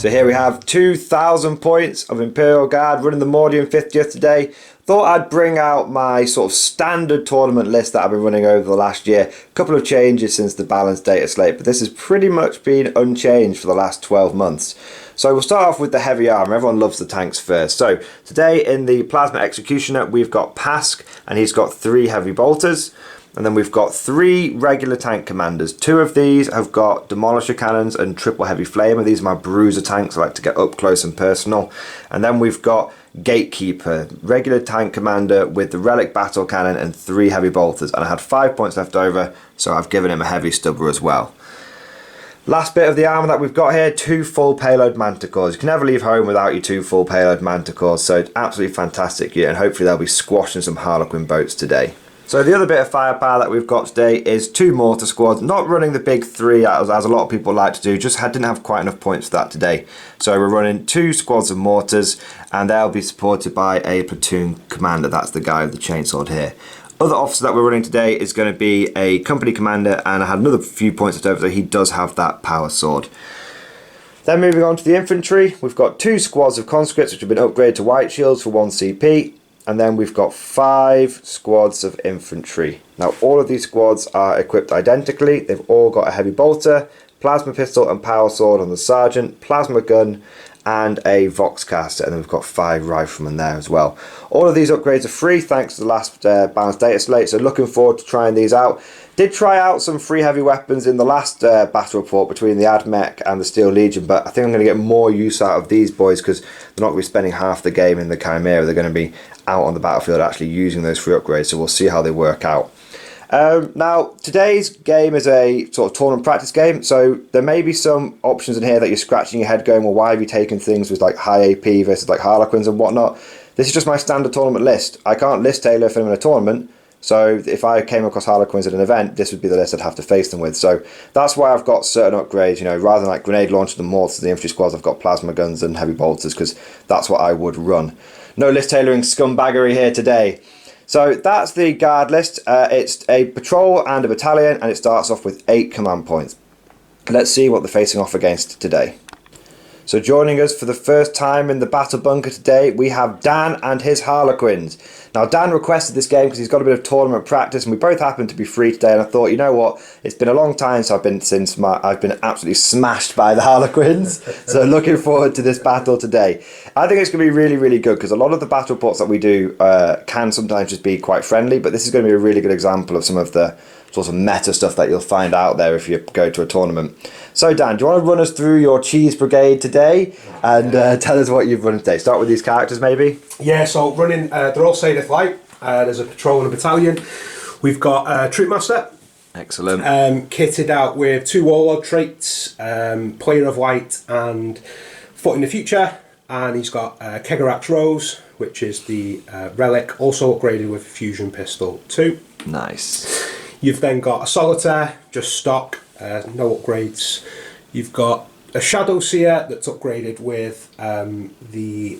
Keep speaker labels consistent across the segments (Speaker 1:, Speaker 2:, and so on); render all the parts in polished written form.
Speaker 1: So here we have 2,000 points of Imperial Guard running the Mordian 50th today. Thought I'd bring out my sort of standard tournament list that I've been running over the last year. A couple of changes since the balanced data slate, but this has pretty much been unchanged for the last 12 months. So we'll start off with the heavy armour. Everyone loves the tanks first. So today in the Plasma Executioner, we've got Pask, and he's got 3 heavy bolters. And then we've got 3 regular tank commanders. 2 of these have got demolisher cannons and triple heavy flamer. These are my bruiser tanks. I like to get up close and personal. And then we've got Gatekeeper, regular tank commander with the relic battle cannon and 3 heavy bolters. And I had 5 points left over, so I've given him a heavy stubber as well. Last bit of the armour that we've got here, 2 full payload manticores. You can never leave home without your 2 full payload manticores, so it's absolutely fantastic unit, and hopefully they'll be squashing some Harlequin boats today. So the other bit of firepower that we've got today is 2 mortar squads, not running the big 3 as a lot of people like to do, just didn't have quite enough points for that today. So we're running 2 squads of mortars, and they'll be supported by a platoon commander. That's the guy with the chainsword here. Other officer that we're running today is going to be a company commander, and I had another few points left over, so he does have that power sword. Then moving on to the infantry, we've got 2 squads of conscripts which have been upgraded to white shields for 1 CP. And then we've got 5 squads of infantry. Now all of these squads are equipped identically. They've all got a heavy bolter, plasma pistol and power sword on the sergeant, plasma gun and a Voxcaster, and then we've got 5 riflemen there as well. All of these upgrades are free thanks to the last balanced data slate, so looking forward to trying these out. Did try out some free heavy weapons in the last battle report between the AdMech and the Steel Legion, but I think I'm going to get more use out of these boys because they're not going to be spending half the game in the Chimera. They're going to be out on the battlefield actually using those free upgrades, so we'll see how they work out. Now today's game is a sort of tournament practice game, so there may be some options in here that you're scratching your head going, well, why have you taken things with like high AP versus like Harlequins and whatnot? This is just my standard tournament list. I can't list tailor for them in a tournament, so if I came across Harlequins at an event, this would be the list I'd have to face them with. So that's why I've got certain upgrades, you know, rather than like grenade launchers and mortars and the infantry squads, I've got plasma guns and heavy bolters because that's what I would run. No list tailoring scumbaggery here today. So that's the guard list. It's a patrol and a battalion, and it starts off with 8 command points. Let's see what they're facing off against today. So joining us for the first time in the battle bunker today, we have Dan and his Harlequins. Now Dan requested this game because he's got a bit of tournament practice, and we both happen to be free today, and I thought, you know what, it's been a long time since I've been absolutely smashed by the Harlequins. So looking forward to this battle today. I think it's going to be really, really good because a lot of the battle reports that we do can sometimes just be quite friendly, but this is going to be a really good example of some of the sort of meta stuff that you'll find out there if you go to a tournament. So Dan, do you want to run us through your cheese brigade today and tell us what you've run today? Start with these characters maybe?
Speaker 2: Yeah, so running, they're all Sadith Light. There's a patrol and a battalion. We've got a troop master.
Speaker 1: Excellent.
Speaker 2: Kitted out with 2 warlord traits, player of light and foot in the future. And he's got Kegarax Rose, which is the relic, also upgraded with a fusion pistol too.
Speaker 1: Nice.
Speaker 2: You've then got a solitaire, just stock, no upgrades. You've got a Shadow Seer that's upgraded with the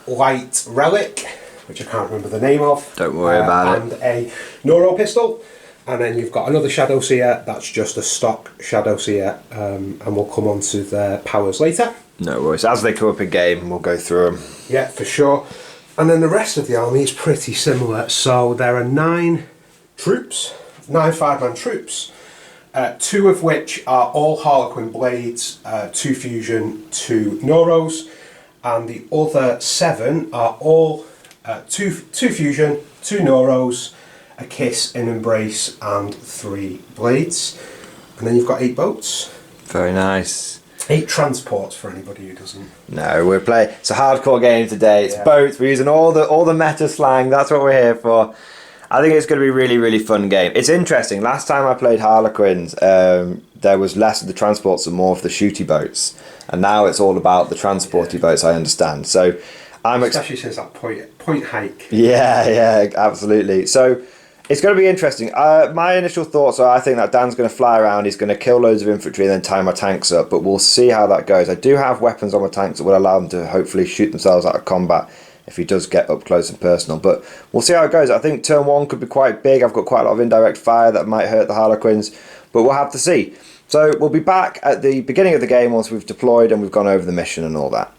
Speaker 2: light relic, which I can't remember the name of.
Speaker 1: Don't worry about
Speaker 2: it. And a Neuro pistol. And then you've got another Shadow Seer that's just a stock Shadow Seer, and we'll come on to their powers later.
Speaker 1: No worries. As they come up in game, we'll go through them.
Speaker 2: Yeah, for sure. And then the rest of the army is pretty similar. So there are 9 troops. 9 5-man troops, 2 of which are all Harlequin blades, 2 fusion, 2 Neuros, and the other 7 are all 2 fusion, 2 Neuros, a kiss, an embrace, and 3 blades. And then you've got 8 boats.
Speaker 1: Very nice.
Speaker 2: 8 transports for anybody who doesn't.
Speaker 1: No, we're playing. It's a hardcore game today. It's boats. We're using all the meta slang. That's what we're here for. I think it's going to be a really, really fun game. It's interesting. Last time I played Harlequins, there was less of the transports and more of the shooty boats. And now it's all about the transporty boats, I understand. So I'm
Speaker 2: especially since that point hike.
Speaker 1: Yeah, absolutely. So it's going to be interesting. My initial thoughts are I think that Dan's going to fly around, he's going to kill loads of infantry and then tie my tanks up. But we'll see how that goes. I do have weapons on my tanks that will allow them to hopefully shoot themselves out of combat if he does get up close and personal. But we'll see how it goes. I think turn 1 could be quite big. I've got quite a lot of indirect fire that might hurt the Harlequins, but we'll have to see. So we'll be back at the beginning of the game once we've deployed and we've gone over the mission and all that.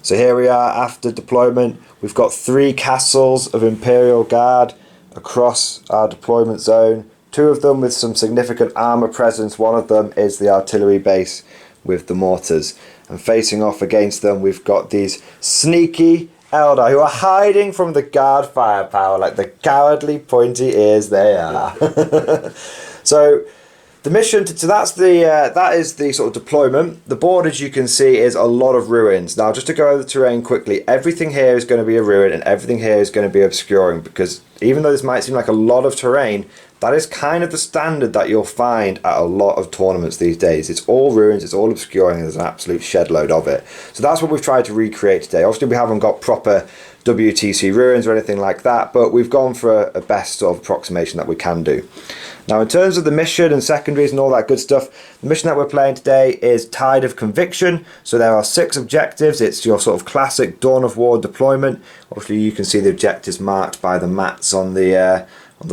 Speaker 1: So here we are after deployment. We've got 3 castles of Imperial Guard across our deployment zone. 2 of them with some significant armour presence. One of them is the artillery base with the mortars. And facing off against them, we've got these sneaky Eldar who are hiding from the guard firepower like the cowardly pointy ears they are. So the mission, so that is the sort of deployment. The board, as you can see, is a lot of ruins. Now, just to go over the terrain quickly, everything here is going to be a ruin and everything here is going to be obscuring, because even though this might seem like a lot of terrain, that is kind of the standard that you'll find at a lot of tournaments these days. It's all ruins, it's all obscuring, and there's an absolute shed load of it. So that's what we've tried to recreate today. Obviously, we haven't got proper WTC ruins or anything like that, but we've gone for a best sort of approximation that we can do. Now, in terms of the mission and secondaries and all that good stuff, the mission that we're playing today is Tide of Conviction. So there are 6 objectives. It's your sort of classic Dawn of War deployment. Obviously, you can see the objectives marked by the mats on the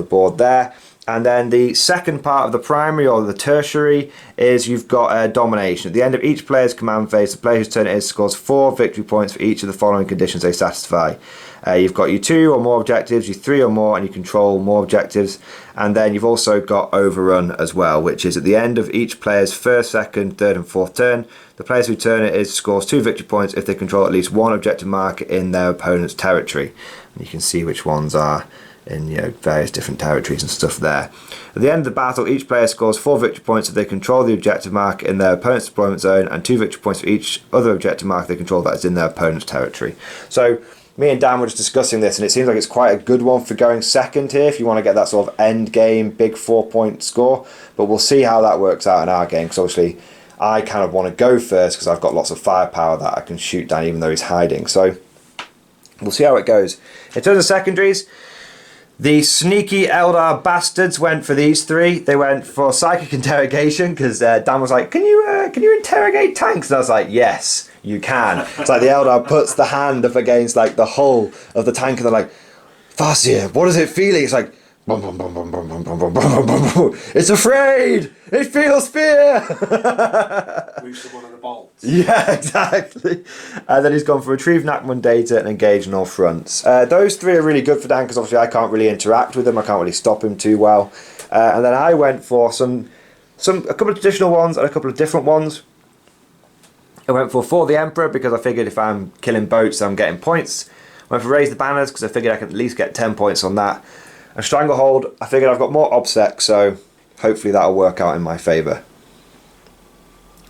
Speaker 1: board there. And then the second part of the primary, or the tertiary, is you've got domination. At the end of each player's command phase, the player whose turn it is scores 4 victory points for each of the following conditions they satisfy. You've got your 2 or more objectives, your 3 or more, and you control more objectives. And then you've also got overrun as well, which is at the end of each player's first, second, third and fourth turn, the players whose turn it is scores 2 victory points if they control at least 1 objective marker in their opponent's territory. And you can see which ones are in various different territories and stuff there. At the end of the battle, each player scores 4 victory points if they control the objective marker in their opponent's deployment zone, and 2 victory points for each other objective marker they control that is in their opponent's territory. So me and Dan were just discussing this, and it seems like it's quite a good one for going second here if you want to get that sort of end game big 4-point score. But we'll see how that works out in our game, because obviously I kind of want to go first because I've got lots of firepower that I can shoot down even though he's hiding. So we'll see how it goes. In terms of secondaries, the sneaky Eldar bastards went for these 3. They went for psychic interrogation because Dan was like, can you interrogate tanks? And I was like, yes, you can. It's like the Eldar puts the hand up against like the hull of the tank and they're like, Farseer, what is it feeling? It's like, bum, bum, bum, bum, bum, bum, bum, bum, bum, bum, bum. It's afraid! It feels fear!
Speaker 2: Loosen one of the bolts.
Speaker 1: Yeah, exactly. And then he's gone for retrieve Nachman data and engage on all fronts. Those 3 are really good for Dan because obviously I can't really interact with him. I can't really stop him too well. And then I went for a couple of traditional ones and a couple of different ones. I went for the Emperor because I figured if I'm killing boats I'm getting points. I went for raise the banners because I figured I could at least get 10 points on that. And Stranglehold, I figured I've got more obsec, so hopefully that'll work out in my favour.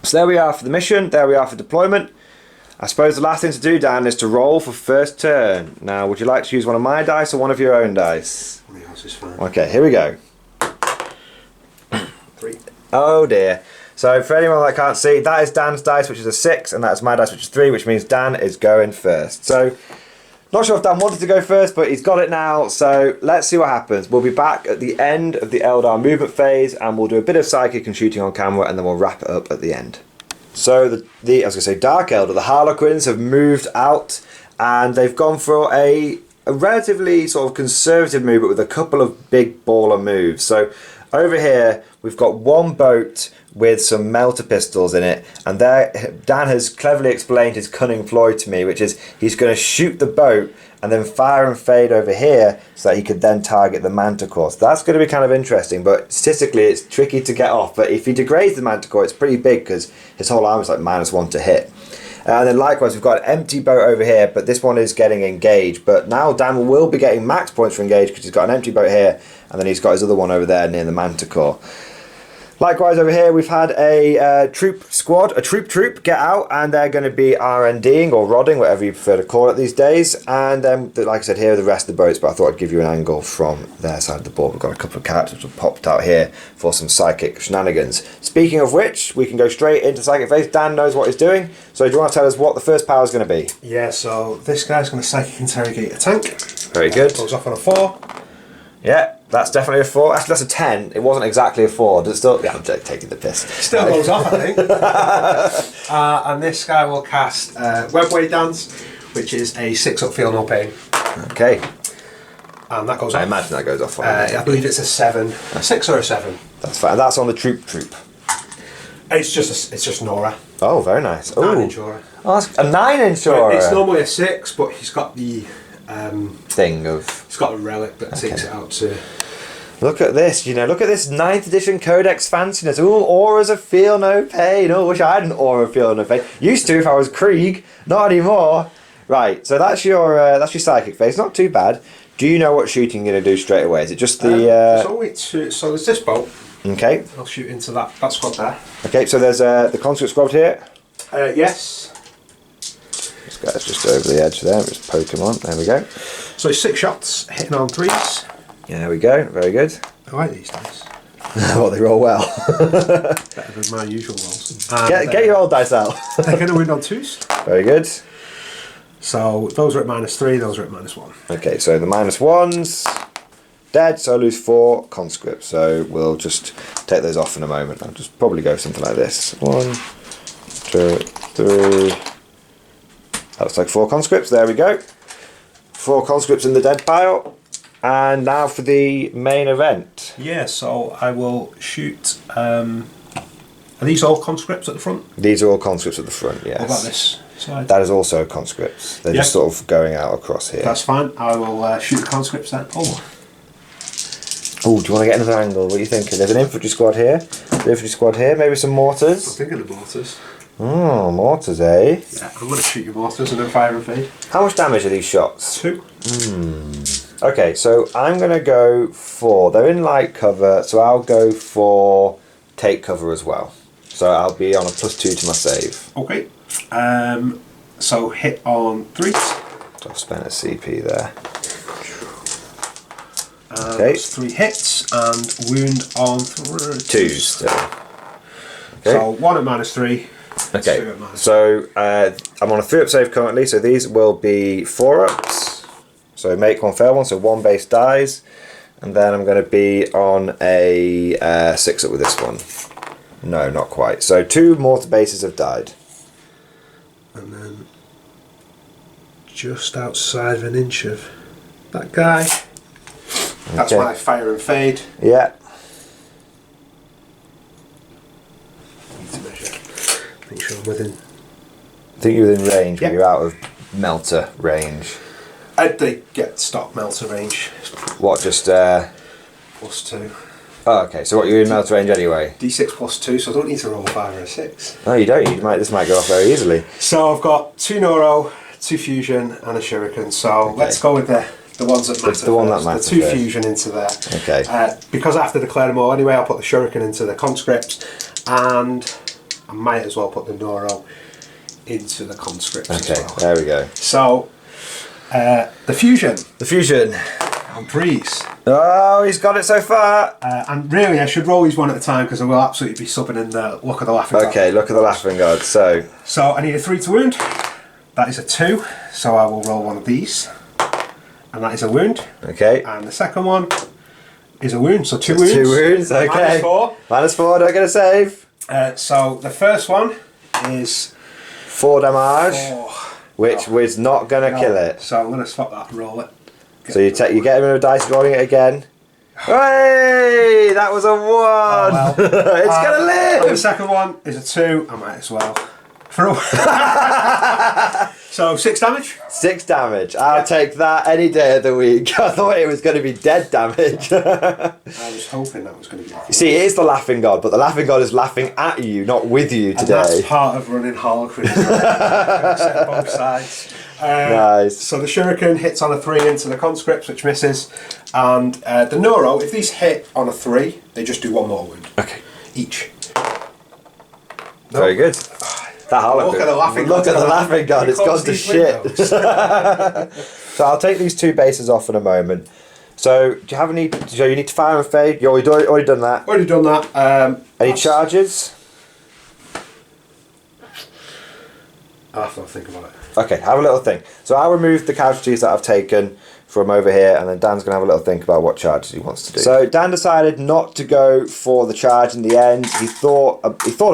Speaker 1: So there we are for the mission, there we are for deployment. I suppose the last thing to do, Dan, is to roll for first turn. Now, would you like to use one of my dice or one of your own dice?
Speaker 2: Yours is fine.
Speaker 1: Okay, here we go.
Speaker 2: 3.
Speaker 1: Oh dear. So for anyone that can't see, that is Dan's dice, which is a 6, and that's my dice, which is 3, which means Dan is going first. So, not sure if Dan wanted to go first, but he's got it now, so let's see what happens. We'll be back at the end of the Eldar movement phase, and we'll do a bit of psychic and shooting on camera, and then we'll wrap it up at the end. So, I was going to say Dark Eldar, the Harlequins have moved out, and they've gone for a relatively sort of conservative move, but with a couple of big baller moves. So, over here, we've got one boat with some melter pistols in it, and there Dan has cleverly explained his cunning ploy to me, which is he's going to shoot the boat and then fire and fade over here so that he could then target the manticore. So that's going to be kind of interesting, but statistically it's tricky to get off. But if he degrades the manticore, it's pretty big because his whole arm is like -1 to hit. And then likewise we've got an empty boat over here, but this one is getting engaged. But now Dan will be getting max points for engage because he's got an empty boat here, and then he's got his other one over there near the manticore. Likewise over here we've had a troop squad, a troop get out, and they're going to be R&Ding or rodding, whatever you prefer to call it these days. And like I said, here are the rest of the boats, but I thought I'd give you an angle from their side of the board. We've got a couple of characters that popped out here for some psychic shenanigans. Speaking of which, we can go straight into psychic phase. Dan knows what he's doing, so do you want to tell us what the first power is going to be?
Speaker 2: Yeah, so this guy's going to psychic interrogate a tank.
Speaker 1: Very good.
Speaker 2: Goes off on a 4.
Speaker 1: Yeah, that's definitely a 4. Actually, that's a 10. It wasn't exactly a 4. Does it still? Yeah, I'm taking the piss.
Speaker 2: Still goes off, I think. And this guy will cast Webway Dance, which is a 6-up feel no pain.
Speaker 1: Okay.
Speaker 2: And that goes off.
Speaker 1: I imagine that goes off.
Speaker 2: I believe it's a 7, a 6 or a 7.
Speaker 1: That's fine. That's on the troop.
Speaker 2: It's just Nora.
Speaker 1: Oh, very nice.
Speaker 2: 9-inch Aura.
Speaker 1: Oh, that's a 9-inch Aura.
Speaker 2: It's normally a 6, but he's got the
Speaker 1: thing of.
Speaker 2: He's got a relic that takes it out to.
Speaker 1: Look at this, look at this 9th edition Codex fanciness. Ooh, auras of feel no pain. Oh, wish I had an aura of feel no pain. Used to if I was Krieg, not anymore. Right, so that's your psychic phase. Not too bad. Do you know what shooting you're going to do straight away? Is it just the...
Speaker 2: There's only two, so there's this boat.
Speaker 1: Okay.
Speaker 2: I'll shoot into that squad there.
Speaker 1: Okay, so there's the conscript squad here.
Speaker 2: Yes.
Speaker 1: This guy's just over the edge there. Just poke him on. There we go.
Speaker 2: So 6 shots, hitting on 3s.
Speaker 1: Yeah, there we go. Very good.
Speaker 2: I like these dice.
Speaker 1: Well, they roll well.
Speaker 2: Better than my usual rolls.
Speaker 1: Get your old dice out.
Speaker 2: They're going to win on 2s.
Speaker 1: Very good.
Speaker 2: So those are at -3, those are at -1.
Speaker 1: Okay, so the -1s, dead, so I lose 4 conscripts. So we'll just take those off in a moment. I'll just probably go something like this. 1, 2, 3. That's like 4 conscripts. There we go. 4 conscripts in the dead pile. And now for the main event.
Speaker 2: Yeah, so I will shoot. Are these all conscripts at the front?
Speaker 1: These are all conscripts at the front, yes.
Speaker 2: What about this side?
Speaker 1: That is also conscripts. They're just sort of going out across here.
Speaker 2: That's fine. I will shoot the conscripts then.
Speaker 1: Oh, do you want to get another angle? What are you thinking? There's an infantry squad here. The infantry squad here. Maybe some mortars.
Speaker 2: I'm thinking of mortars.
Speaker 1: Oh, mortars, eh?
Speaker 2: Yeah, I'm going to shoot your mortars and then fire and feed.
Speaker 1: How much damage are these shots?
Speaker 2: 2.
Speaker 1: Okay, so I'm going to go for... They're in light cover, so I'll go for take cover as well. So I'll be on a +2 to my save.
Speaker 2: Okay. So hit on 3s.
Speaker 1: So I've spent a CP there.
Speaker 2: Okay. 3 hits and wound on
Speaker 1: 2s still. Okay.
Speaker 2: So 1 at -3.
Speaker 1: Okay,
Speaker 2: 2 at -3.
Speaker 1: so I'm on a 3-up save currently, so these will be 4-ups. So make 1, fail 1, so 1 base dies. And then I'm going to be on a 6-up with this one. No, not quite. So 2 mortar bases have died.
Speaker 2: And then just outside of an inch of that guy. That's
Speaker 1: Okay.
Speaker 2: my fire and fade.
Speaker 1: Yeah.
Speaker 2: Need to measure. Make sure I'm within.
Speaker 1: I think you're within range,
Speaker 2: Yeah.
Speaker 1: but you're out of melter range.
Speaker 2: They get stock melter range.
Speaker 1: What, just...
Speaker 2: +2.
Speaker 1: Oh, okay, so what, you're in melter range anyway?
Speaker 2: D6 +2, so I don't need to roll a 5 or a 6.
Speaker 1: No, you don't. This might go off very easily.
Speaker 2: So I've got 2 Noro, 2 Fusion, and a Shuriken. So let's go with the ones that matter.
Speaker 1: The one that
Speaker 2: first.
Speaker 1: matters
Speaker 2: The 2
Speaker 1: first.
Speaker 2: Fusion into there.
Speaker 1: Okay.
Speaker 2: Because I have to declare them all anyway, I'll put the Shuriken into the conscripts, and I might as well put the Noro into the conscripts
Speaker 1: Okay,
Speaker 2: as well.
Speaker 1: there we go.
Speaker 2: So the Fusion
Speaker 1: The fusion.
Speaker 2: on 3s.
Speaker 1: Oh, he's got it so far.
Speaker 2: And really, I should roll these one at a time because I will absolutely be subbing in the Look of the Laughing God.
Speaker 1: Okay, look at the laughing god. So
Speaker 2: I need a 3 to wound. That is a 2, so I will roll one of these. And that is a wound.
Speaker 1: okay,
Speaker 2: And the second one is a wound, so 2 wounds.
Speaker 1: 2 wounds. Okay,
Speaker 2: -4.
Speaker 1: -4. Don't get a save.
Speaker 2: So the first one is
Speaker 1: 4 damage,
Speaker 2: 4.
Speaker 1: which was not gonna kill it.
Speaker 2: So I'm going to swap that and roll it.
Speaker 1: So you get him in a dice, rolling it again. Hey, that was a 1.
Speaker 2: well.
Speaker 1: It's gonna
Speaker 2: And
Speaker 1: live.
Speaker 2: the second one is a 2. I might as well. So 6 damage.
Speaker 1: 6 damage. I'll take that any day of the week. I thought it was going to be dead damage.
Speaker 2: I was hoping that was going to be.
Speaker 1: You see, it is the laughing god, but the laughing god is laughing at you, not with you
Speaker 2: And that's
Speaker 1: today.
Speaker 2: part of running Harlequins. Set both sides.
Speaker 1: Nice.
Speaker 2: So the Shuriken hits on a 3 into the conscripts, which misses. And the Noro, if these hit on a 3, they just do 1 more wound.
Speaker 1: Okay.
Speaker 2: Each.
Speaker 1: Very good. That Harlequin.
Speaker 2: Look at the laughing god.
Speaker 1: Look at the laughing god. It's gone to shit. So I'll take these 2 bases off in a moment. So do you have any? So you need to fire and fade. You already done that.
Speaker 2: Already done that.
Speaker 1: Any charges?
Speaker 2: I'll have to think about it.
Speaker 1: Okay, have a little think. So I'll remove the casualties that I've taken from over here, and then Dan's going to have a little think about what charges he wants to do. So Dan decided not to go for the charge in the end. He thought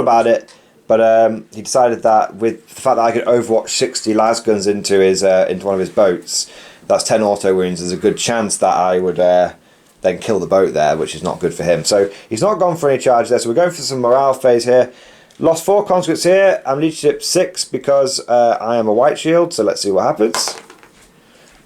Speaker 1: about it, But he decided that with the fact that I could overwatch 60 lasguns into into one of his boats, that's 10 auto wounds. There's a good chance that I would then kill the boat there, which is not good for him. So he's not gone for any charge there. So we're going for some morale phase here. Lost 4 conscripts here. I'm leadership 6 because I am a white shield. So let's see what happens.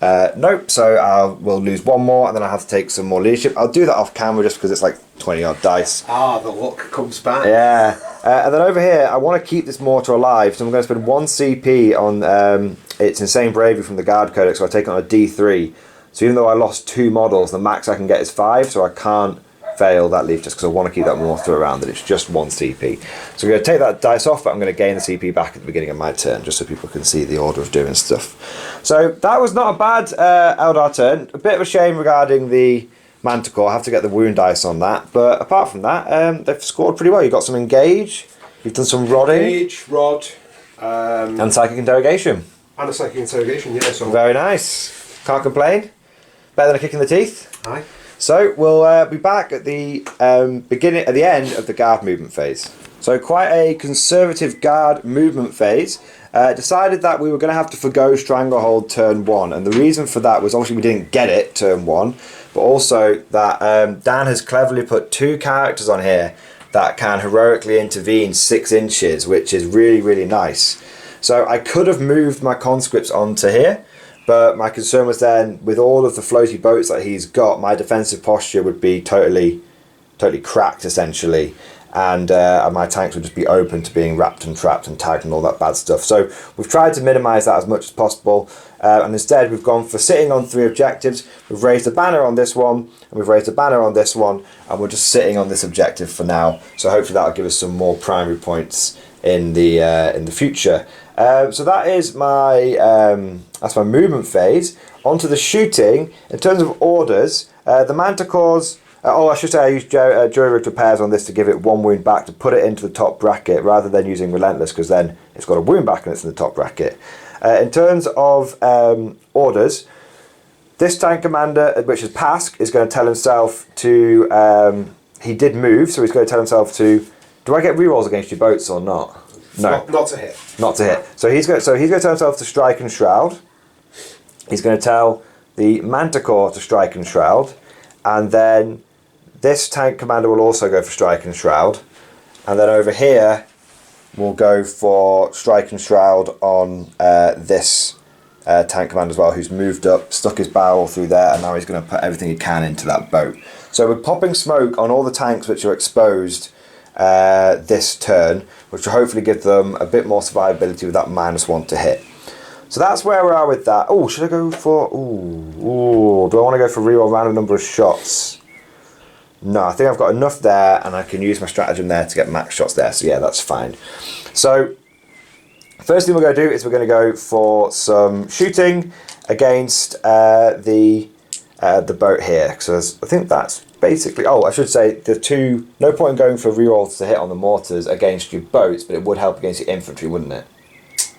Speaker 1: Nope, so we'll lose 1 more and then I'll have to take some more leadership. I'll do that off camera just because it's like 20 odd dice.
Speaker 2: Ah, the luck comes back.
Speaker 1: Yeah, and then over here I want to keep this mortar alive, so I'm going to spend 1 CP on its Insane Bravery from the Guard Codex, so I take it on a D3. So even though I lost 2 models, the max I can get is 5, so I can't fail that leaf just because I want to keep that mortar around, and it's just 1 CP. So I'm going to take that dice off, but I'm going to gain the CP back at the beginning of my turn, just so people can see the order of doing stuff. So that was not a bad Eldar turn. A bit of a shame regarding the Manticore. I have to get the wound dice on that, but apart from that, they've scored pretty well. You've got some engage, you've done some rodding.
Speaker 2: Engage, rod,
Speaker 1: and psychic interrogation.
Speaker 2: and a psychic interrogation, yeah. So
Speaker 1: Very nice. Can't complain. Better than a kick in the teeth.
Speaker 2: aye.
Speaker 1: So we'll be back at the at the end of the guard movement phase. So quite a conservative guard movement phase. Decided that we were going to have to forgo Stranglehold turn 1, and the reason for that was obviously we didn't get it turn 1, but also that Dan has cleverly put 2 characters on here that can heroically intervene 6 inches, which is really, really nice. So I could have moved my conscripts onto here, but my concern was then with all of the floaty boats that he's got, my defensive posture would be totally cracked essentially, and my tanks would just be open to being wrapped and trapped and tagged and all that bad stuff. So we've tried to minimise that as much as possible, and instead we've gone for sitting on 3 objectives. We've raised a banner on this one, and we've raised a banner on this one, and we're just sitting on this objective for now. So hopefully that'll give us some more primary points in the future. So that is that's my movement phase. Onto the shooting. In terms of orders, the Manticores. I should say I used jury-rigged repairs on this to give it 1 wound back to put it into the top bracket rather than using Relentless, because then it's got a wound back and it's in the top bracket. In terms of orders, this tank commander, which is Pask, is going to tell himself to. He did move, so he's going to tell himself to. Do I get rerolls against your boats or not? No,
Speaker 2: not to hit.
Speaker 1: Not to hit. So he's going to tell himself to strike and shroud. He's going to tell the Manticore to strike and shroud, and then this tank commander will also go for strike and shroud, and then over here we'll go for strike and shroud on this tank commander as well, who's moved up, stuck his barrel through there, and now he's going to put everything he can into that boat. So we're popping smoke on all the tanks which are exposed this turn, which will hopefully give them a bit more survivability with that -1 to hit. So that's where we are with that. Oh, should I go for... do I want to go for reroll random number of shots? No, I think I've got enough there, and I can use my stratagem there to get max shots there. So yeah, that's fine. So first thing we're going to do is we're going to go for some shooting against the boat here. Because I think that's basically... Oh, I should say no point in going for rerolls to hit on the mortars against your boats, but it would help against your infantry, wouldn't it?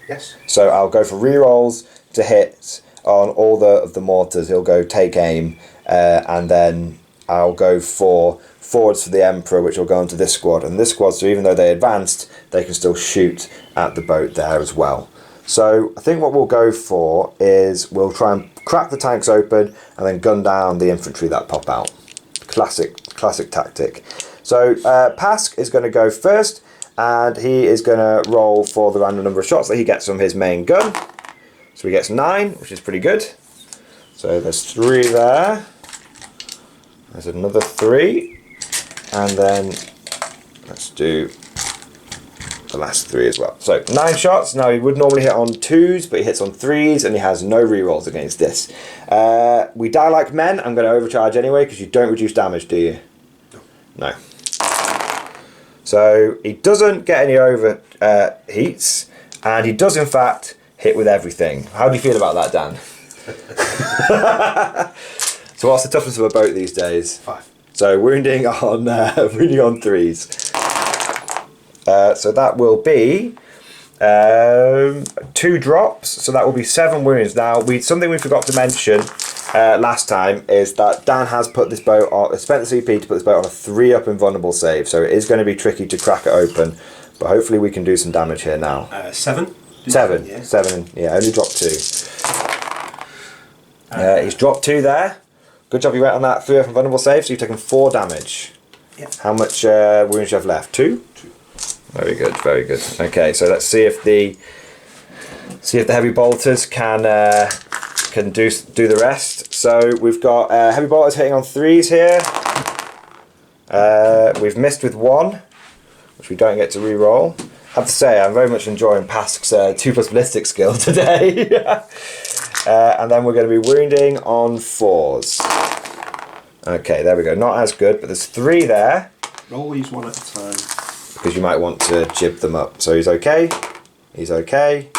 Speaker 2: Yes.
Speaker 1: So I'll go for rerolls to hit on all of the mortars. He'll go take aim, and then I'll go for forwards for the Emperor, which will go into this squad. And this squad, so even though they advanced, they can still shoot at the boat there as well. So I think what we'll go for is we'll try and crack the tanks open and then gun down the infantry that pop out. Classic tactic. So Pask is going to go first, and he is going to roll for the random number of shots that he gets from his main gun. So he gets 9, which is pretty good. So there's 3 there. There's another 3. And then let's do the last 3 as well. So 9 shots. Now he would normally hit on 2s, but he hits on 3s, and he has no rerolls against this. We die like men. I'm going to overcharge anyway, because you don't reduce damage, do you? No. So he doesn't get any overheats, and he does in fact hit with everything. How do you feel about that, Dan? So what's the toughness of a boat these days?
Speaker 2: 5.
Speaker 1: So wounding on 3s. So that will be 2 drops. So that will be 7 wounds. Now something we forgot to mention last time is that Dan has put this boat on, spent the CP to put this boat on a 3-up invulnerable save. So it is going to be tricky to crack it open. But hopefully we can do some damage here now.
Speaker 2: 7.
Speaker 1: 7.
Speaker 2: Yeah.
Speaker 1: 7. Yeah, only dropped 2. He's dropped 2 there. Good job you went on that 3 from vulnerable save, so you've taken 4 damage.
Speaker 2: Yeah.
Speaker 1: How much wounds do you have left? 2?
Speaker 2: 2.
Speaker 1: Very good, very good. Okay, so let's see if the heavy bolters can do the rest. So we've got heavy bolters hitting on 3s here. We've missed with 1, which we don't get to re-roll. I have to say, I'm very much enjoying Pask's 2+ ballistic skill today. And then we're going to be wounding on 4s. Okay, there we go. Not as good, but there's 3 there.
Speaker 2: Roll these one at a time.
Speaker 1: Because you might want to jib them up. So he's okay. He's okay.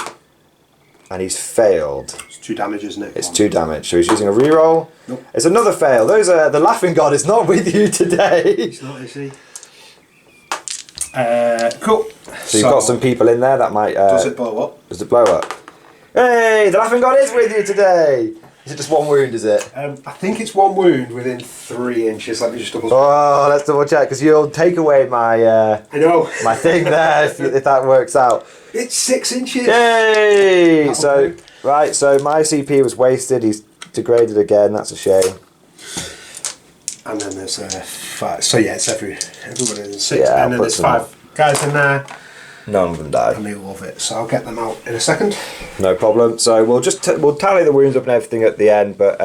Speaker 1: And he's failed.
Speaker 2: It's 2 damage, isn't it?
Speaker 1: It's 2 damage. So he's using a reroll.
Speaker 2: Nope.
Speaker 1: It's another fail. Those are the Laughing God is not with you today.
Speaker 2: He's not, is he? Cool.
Speaker 1: So you've got some people in there that might.
Speaker 2: Does it blow up?
Speaker 1: Does it blow up? Hey, the Laughing God is with you today. Is it just 1 wound? Is it?
Speaker 2: I think it's 1 wound within 3 inches. Let me just double check.
Speaker 1: Oh, let's double check because you'll take away my.
Speaker 2: I know.
Speaker 1: My thing there if that works out.
Speaker 2: It's 6 inches.
Speaker 1: Yay!
Speaker 2: That'll
Speaker 1: So
Speaker 2: do.
Speaker 1: right, so my CP was wasted. He's degraded again. That's a shame.
Speaker 2: And then there's 5. So yeah, it's everybody in 6.
Speaker 1: Yeah,
Speaker 2: and then
Speaker 1: I'll
Speaker 2: there's
Speaker 1: put some
Speaker 2: 5 guys in there.
Speaker 1: None of them died.
Speaker 2: And they love it. So I'll get them out in a second.
Speaker 1: No problem. So we'll just we'll tally the wounds up and everything at the end, but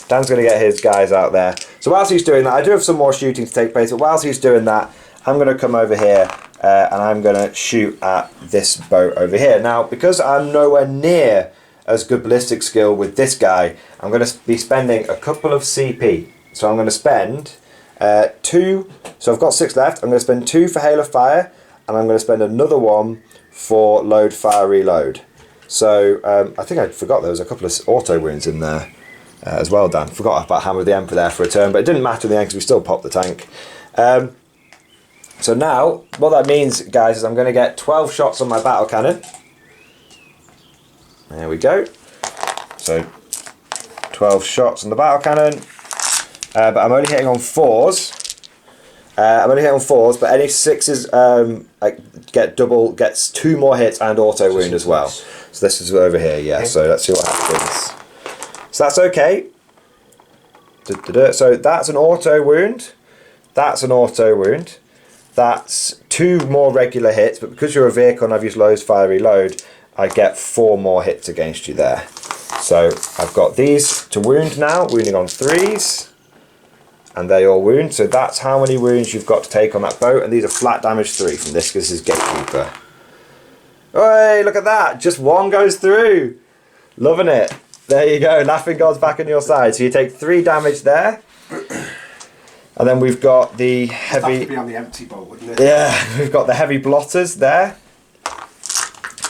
Speaker 1: Dan's going to get his guys out there. So whilst he's doing that, I do have some more shooting to take place, but whilst he's doing that, I'm going to come over here and I'm going to shoot at this boat over here. Now, because I'm nowhere near as good ballistic skill with this guy, I'm going to be spending a couple of CP. So I'm going to spend 2, so I've got 6 left, I'm going to spend 2 for Hail of Fire, and I'm going to spend another 1 for Load, Fire, Reload. So I think I forgot there was a couple of auto wounds in there as well, Dan. Forgot about Hammer of the Emperor there for a turn, but it didn't matter in the end because we still popped the tank. So now, what that means, guys, is I'm going to get 12 shots on my battle cannon. There we go. So 12 shots on the battle cannon. But I'm only hitting on 4s. I'm only hitting on 4s, but any 6s gets 2 more hits and auto wound as well. So this is over here, yeah. Okay. So let's see what happens. So that's okay. So that's an auto wound. That's an auto wound. That's 2 more regular hits, but because you're a vehicle and I've used Load, Fire, Reload, I get 4 more hits against you there. So I've got these to wound now, wounding on 3s. And they all wound, so that's how many wounds you've got to take on that boat, and these are flat damage 3 from this, because this is Gatekeeper. Hey, look at that, just 1 goes through. Loving it. There you go, Laughing God's back on your side. So you take 3 damage there. And then we've got the heavy...
Speaker 2: That would be on the empty boat, wouldn't it?
Speaker 1: Yeah, we've got the heavy blotters there.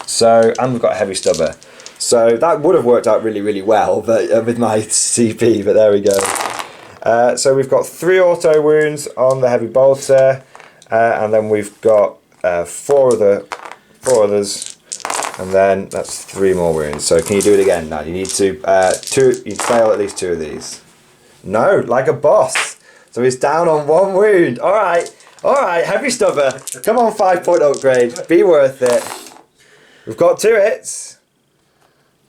Speaker 1: So, and we've got a heavy stubber. So that would have worked out really, really well but with my CP, but there we go. So we've got 3 auto wounds on the heavy bolter, and then we've got 4 others, and then that's 3 more wounds. So can you do it again now? You need to you fail at least 2 of these. No, like a boss. So he's down on 1 wound. All right, heavy stubber. Come on, 5-point upgrade. Be worth it. We've got 2 hits.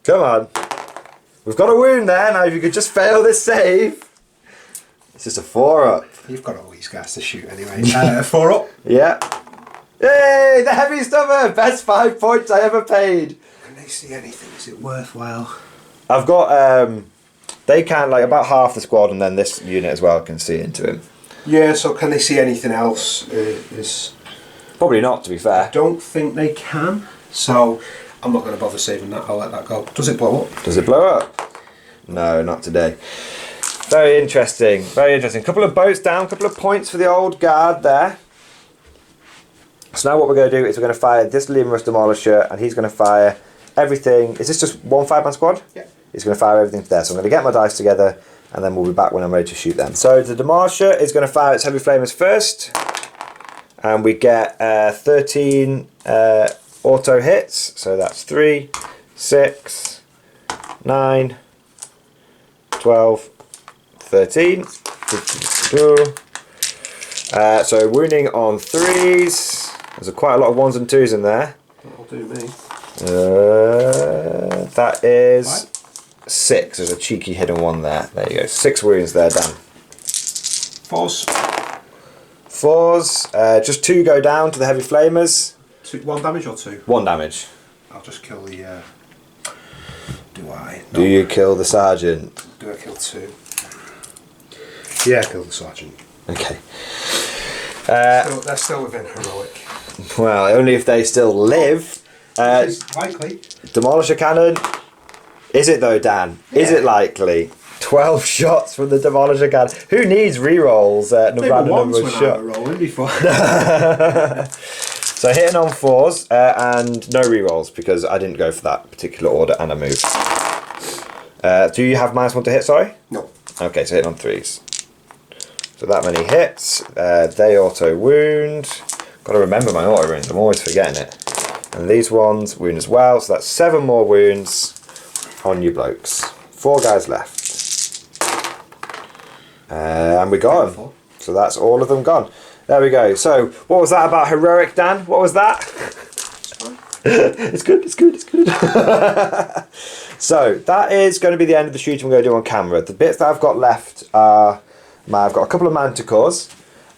Speaker 1: Come on. We've got a wound there. Now if you could just fail this save. It's just a 4-up.
Speaker 2: You've got all these guys to shoot anyway. 4-up?
Speaker 1: Yeah. Yay! The heavy stubber! Best 5 points I ever paid.
Speaker 2: Can they see anything? Is it worthwhile?
Speaker 1: I've got, they can, like, about half the squad, and then this unit as well can see into him.
Speaker 2: Yeah, so can they see anything else?
Speaker 1: Probably not, to be fair.
Speaker 2: I don't think they can. So I'm not going to bother saving that. I'll let that go. Does it blow up?
Speaker 1: Does it blow up? No, not today. Very interesting, very interesting. Couple of boats down, couple of points for the old guard there. So now what we're going to do is we're going to fire this Lemurus Demolisher, and he's going to fire everything. Is this just 1 5-man squad?
Speaker 2: Yeah.
Speaker 1: He's going to fire everything to there. So I'm going to get my dice together, and then we'll be back when I'm ready to shoot them. So the Demolisher is going to fire its heavy flamers first, and we get 13 auto hits. So that's 3, 6, 9, 12, 13. So wounding on 3s. There's quite a lot of 1s and 2s in there.
Speaker 2: That'll do me.
Speaker 1: That is 6. There's a cheeky hidden one there. There you go. 6 wounds there, Dan.
Speaker 2: 4s.
Speaker 1: 4s. Just 2 go down to the heavy flamers.
Speaker 2: 1 damage or 2?
Speaker 1: 1 damage.
Speaker 2: I'll just kill the... do I?
Speaker 1: No. Do you kill the sergeant?
Speaker 2: Do I kill 2? Yeah, kill the sergeant.
Speaker 1: Okay.
Speaker 2: They're still within heroic.
Speaker 1: Well, only if they still live.
Speaker 2: Likely.
Speaker 1: Demolisher cannon. Is it though, Dan? Yeah. Is it likely? 12 shots from the Demolisher cannon. Who needs rerolls? Random number of shots.
Speaker 2: Rolling before.
Speaker 1: So hitting on 4s and no rerolls because I didn't go for that particular order and I moved. Do you have -1 to hit? Sorry.
Speaker 2: No.
Speaker 1: Okay, so hitting on 3s. So that many hits. They auto wound. Got to remember my auto wounds. I'm always forgetting it. And these ones wound as well. So that's 7 more wounds on you blokes. 4 guys left. And we got them. So that's all of them gone. There we go. So what was that about heroic, Dan? What was that? It's good. It's good. It's good. So that is going to be the end of the shooting we're going to do on camera. The bits that I've got left are I've got a couple of manticores.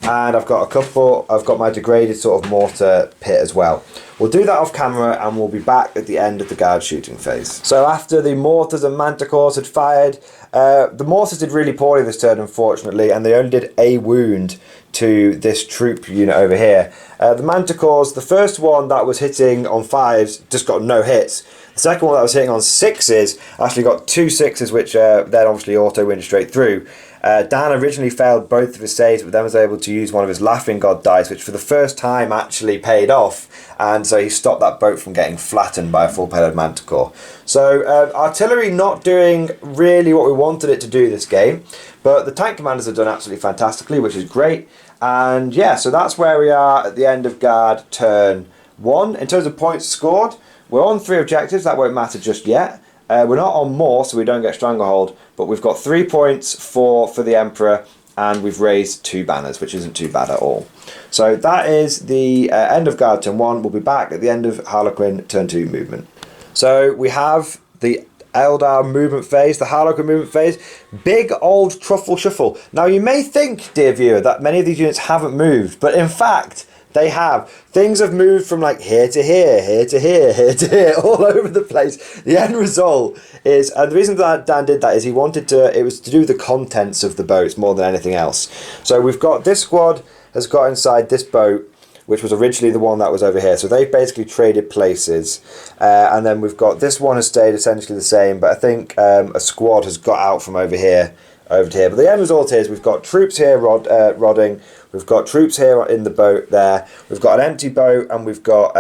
Speaker 1: And I've got my degraded sort of mortar pit as well. We'll do that off camera and we'll be back at the end of the guard shooting phase. So after the mortars and manticores had fired, the mortars did really poorly this turn unfortunately, and they only did a wound to this troop unit over here. The manticores, the first one that was hitting on 5s just got no hits. The second one that was hitting on 6s actually got 2 6s which then obviously auto went straight through. Dan originally failed both of his saves, but then was able to use one of his Laughing God dice, which for the first time actually paid off, and so he stopped that boat from getting flattened by a full payload manticore. So artillery not doing really what we wanted it to do this game, but the tank commanders have done absolutely fantastically, which is great. And yeah, so that's where we are at the end of guard turn 1. In terms of points scored, we're on 3 objectives, that won't matter just yet. We're not on more, so we don't get Stranglehold, but we've got 3 points for the Emperor, and we've raised 2 banners, which isn't too bad at all. So that is the end of guard turn 1. We'll be back at the end of Harlequin turn 2 movement. So we have the Eldar movement phase, the Harlequin movement phase. Big old truffle shuffle. Now you may think, dear viewer, that many of these units haven't moved, but in fact, they have. Things have moved from like here to here, here to here, here to here, all over the place. The end result is, and the reason that Dan did that is he wanted to, it was to do with the contents of the boats more than anything else. So we've got, this squad has got inside this boat, which was originally the one that was over here. So they've basically traded places. And then we've got, this one has stayed essentially the same, but I think a squad has got out from over here over to here. But the end result is we've got troops here rodding, we've got troops here in the boat there, we've got an empty boat, and we've got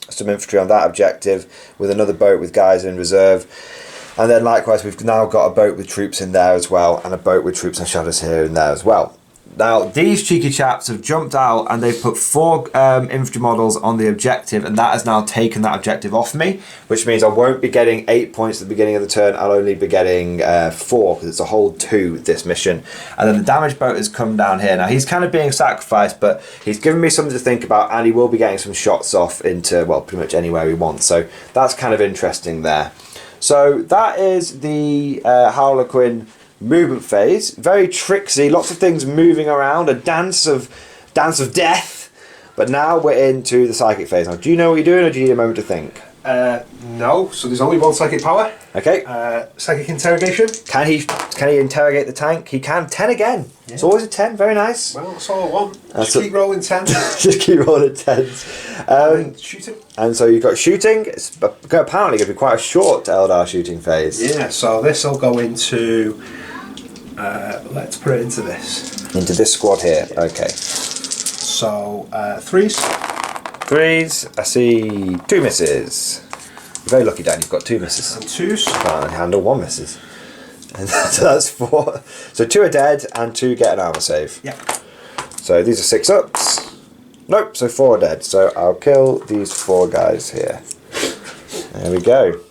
Speaker 1: some infantry on that objective with another boat with guys in reserve. And then likewise we've now got a boat with troops in there as well, and a boat with troops and shadows here and there as well. Now these cheeky chaps have jumped out and they've put 4 infantry models on the objective, and that has now taken that objective off me, which means I won't be getting 8 points at the beginning of the turn. I'll only be getting 4 because it's a whole 2 this mission. And then the damaged boat has come down here. Now he's kind of being sacrificed, but he's given me something to think about, and he will be getting some shots off into, well, pretty much anywhere he wants. So that's kind of interesting there. So that is the Harlequin movement phase. Very tricksy, lots of things moving around, a dance of death. But now we're into the psychic phase. Now, do you know what you're doing, or do you need a moment to think?
Speaker 2: No. So there's only 1 psychic power.
Speaker 1: Okay.
Speaker 2: Psychic interrogation.
Speaker 1: Can he interrogate the tank? He can. 10 again. Yeah. It's always a 10. Very nice.
Speaker 2: Well, that's all I want. Just keep rolling 10.
Speaker 1: Just keep rolling 10s.
Speaker 2: And shooting. And
Speaker 1: so you've got shooting. It's apparently going to be quite a short Eldar shooting phase.
Speaker 2: Yeah. So this will go into. Let's put it into this.
Speaker 1: Into this squad here. Okay.
Speaker 2: So 3s.
Speaker 1: 3s. I see 2 misses. You're very lucky, Dan. You've got 2 misses.
Speaker 2: And 2s.
Speaker 1: Can't handle 1 misses. And so that's 4. So 2 are dead and 2 get an armor save.
Speaker 2: Yeah.
Speaker 1: So these are 6 ups. Nope. So 4 are dead. So I'll kill these 4 guys here. There we go.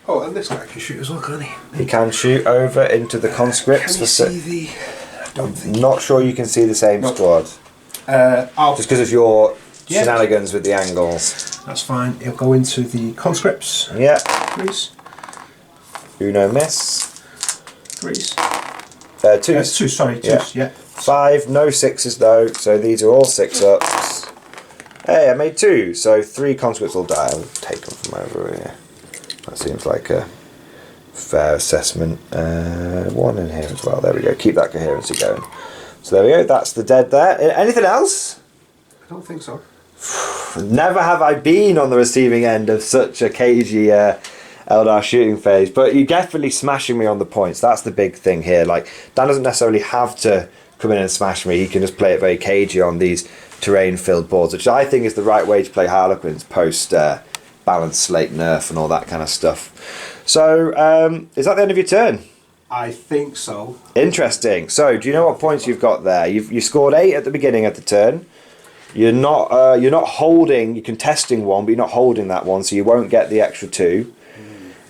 Speaker 2: Oh, and this guy can shoot as well, can't he?
Speaker 1: He can shoot over into the conscripts.
Speaker 2: Can you see the... I don't think...
Speaker 1: Not sure you can see the same squad.
Speaker 2: Just
Speaker 1: because of your shenanigans with the angles.
Speaker 2: That's fine. It'll go into the conscripts.
Speaker 1: Yeah.
Speaker 2: Please.
Speaker 1: Uno miss.
Speaker 2: Threes.
Speaker 1: Twos.
Speaker 2: Two, sorry, twos, yeah.
Speaker 1: 5, no 6s though, so these are all 6-ups. Hey, I made 2, so 3 conscripts will die. I'll take them from over here. That seems like a fair assessment. 1 in here as well, there we go. Keep that coherency going. So there we go, that's the dead there. Anything else?
Speaker 2: I don't think so.
Speaker 1: Never have I been on the receiving end of such a cagey Eldar shooting phase, but you're definitely smashing me on the points. That's the big thing here. Like, Dan doesn't necessarily have to come in and smash me. He can just play it very cagey on these terrain-filled boards, which I think is the right way to play Harlequins post balanced slate nerf and all that kind of stuff. So, is that the end of your turn?
Speaker 2: I think so.
Speaker 1: Interesting. So, do you know what points you've got there? You scored 8 at the beginning of the turn. You're not holding. You're contesting 1, but you're not holding that 1, so you won't get the extra 2.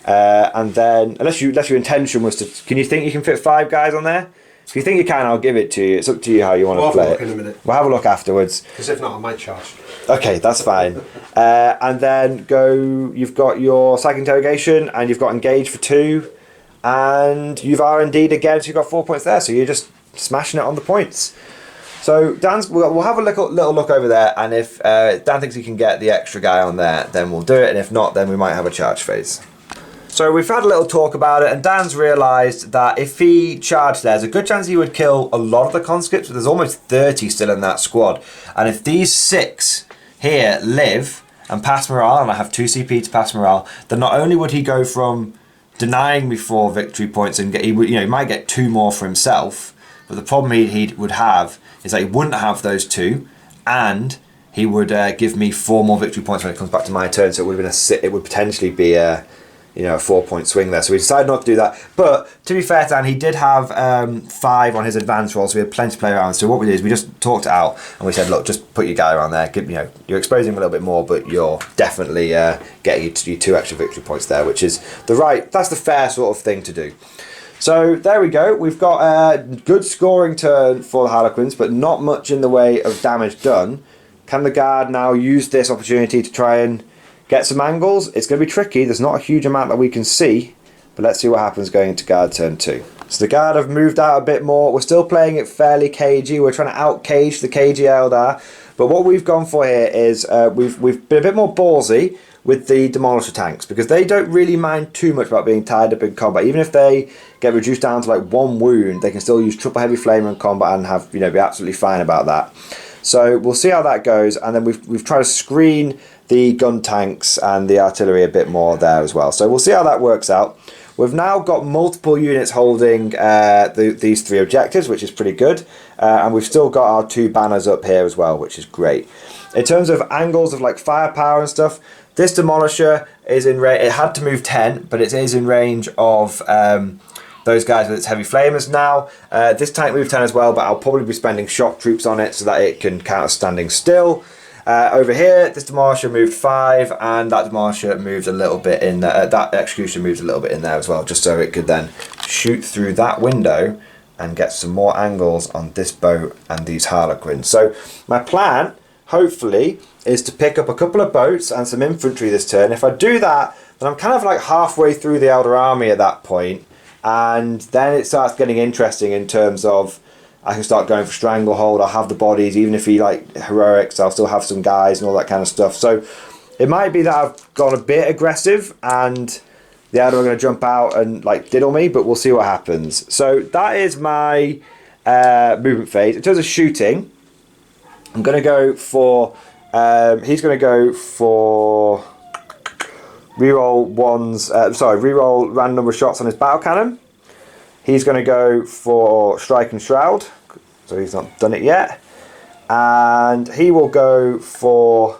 Speaker 1: And then, unless your intention was to, can you think you can fit 5 guys on there? If you think you can, I'll give it to you. It's up to you how you want to play it.
Speaker 2: We'll have a look in a minute.
Speaker 1: We'll have a look afterwards.
Speaker 2: Because if not, I might charge.
Speaker 1: Okay, that's fine. And then you've got your psychic interrogation, and you've got engage for 2, and you've R&D'd again, so you've got 4 points there. So you're just smashing it on the points. So we'll have a little look over there, and if Dan thinks he can get the extra guy on there, then we'll do it, and if not, then we might have a charge phase. So we've had a little talk about it, and Dan's realised that if he charged there's a good chance he would kill a lot of the conscripts, but there's almost 30 still in that squad. And if these 6 here live and pass morale, and I have 2 CP to pass morale, then not only would he go from denying me 4 victory points and he might get 2 more for himself, but the problem he would have is that he wouldn't have those 2, and he would give me 4 more victory points when it comes back to my turn. So it would potentially be a 4-point swing there. So we decided not to do that. But to be fair, Dan, he did have 5 on his advance roll, so we had plenty to play around. So what we did is we just talked it out and we said, look, just put your guy around there. You're exposing him a little bit more, but you're definitely getting you 2 extra victory points there, which is that's the fair sort of thing to do. So there we go. We've got a good scoring turn for the Harlequins, but not much in the way of damage done. Can the guard now use this opportunity to try and get some angles? It's going to be tricky. There's not a huge amount that we can see, but let's see what happens going into guard turn 2. So the guard have moved out a bit more. We're still playing it fairly cagey. We're trying to out-cage the cagey Eldar, but what we've gone for here is we've been a bit more ballsy with the Demolisher tanks, because they don't really mind too much about being tied up in combat. Even if they get reduced down to like 1 wound, they can still use triple heavy flamer in combat and have be absolutely fine about that. So we'll see how that goes, and then we've tried to screen the gun tanks and the artillery a bit more there as well. So we'll see how that works out. We've now got multiple units holding these 3 objectives, which is pretty good. And we've still got our 2 banners up here as well, which is great. In terms of angles of like firepower and stuff, this Demolisher is in range. It had to move 10, but it is in range of those guys with its heavy flamers now. This tank moved 10 as well, but I'll probably be spending shock troops on it so that it can counter standing still. Over here, this Demolisher moved 5, and that Demolisher moved a little bit in there. That Execution moved a little bit in there as well, just so it could then shoot through that window and get some more angles on this boat and these Harlequins. So my plan, hopefully, is to pick up a couple of boats and some infantry this turn. If I do that, then I'm kind of like halfway through the Elder Army at that point, and then it starts getting interesting in terms of I can start going for Stranglehold. I'll have the bodies, even if he like heroics, I'll still have some guys and all that kind of stuff. So it might be that I've gone a bit aggressive and the Elder are going to jump out and like diddle me, but we'll see what happens. So that is my movement phase. In terms of shooting, I'm going to go for he's going to go for reroll reroll random number of shots on his battle cannon. He's going to go for Strike and Shroud, so he's not done it yet. And he will go for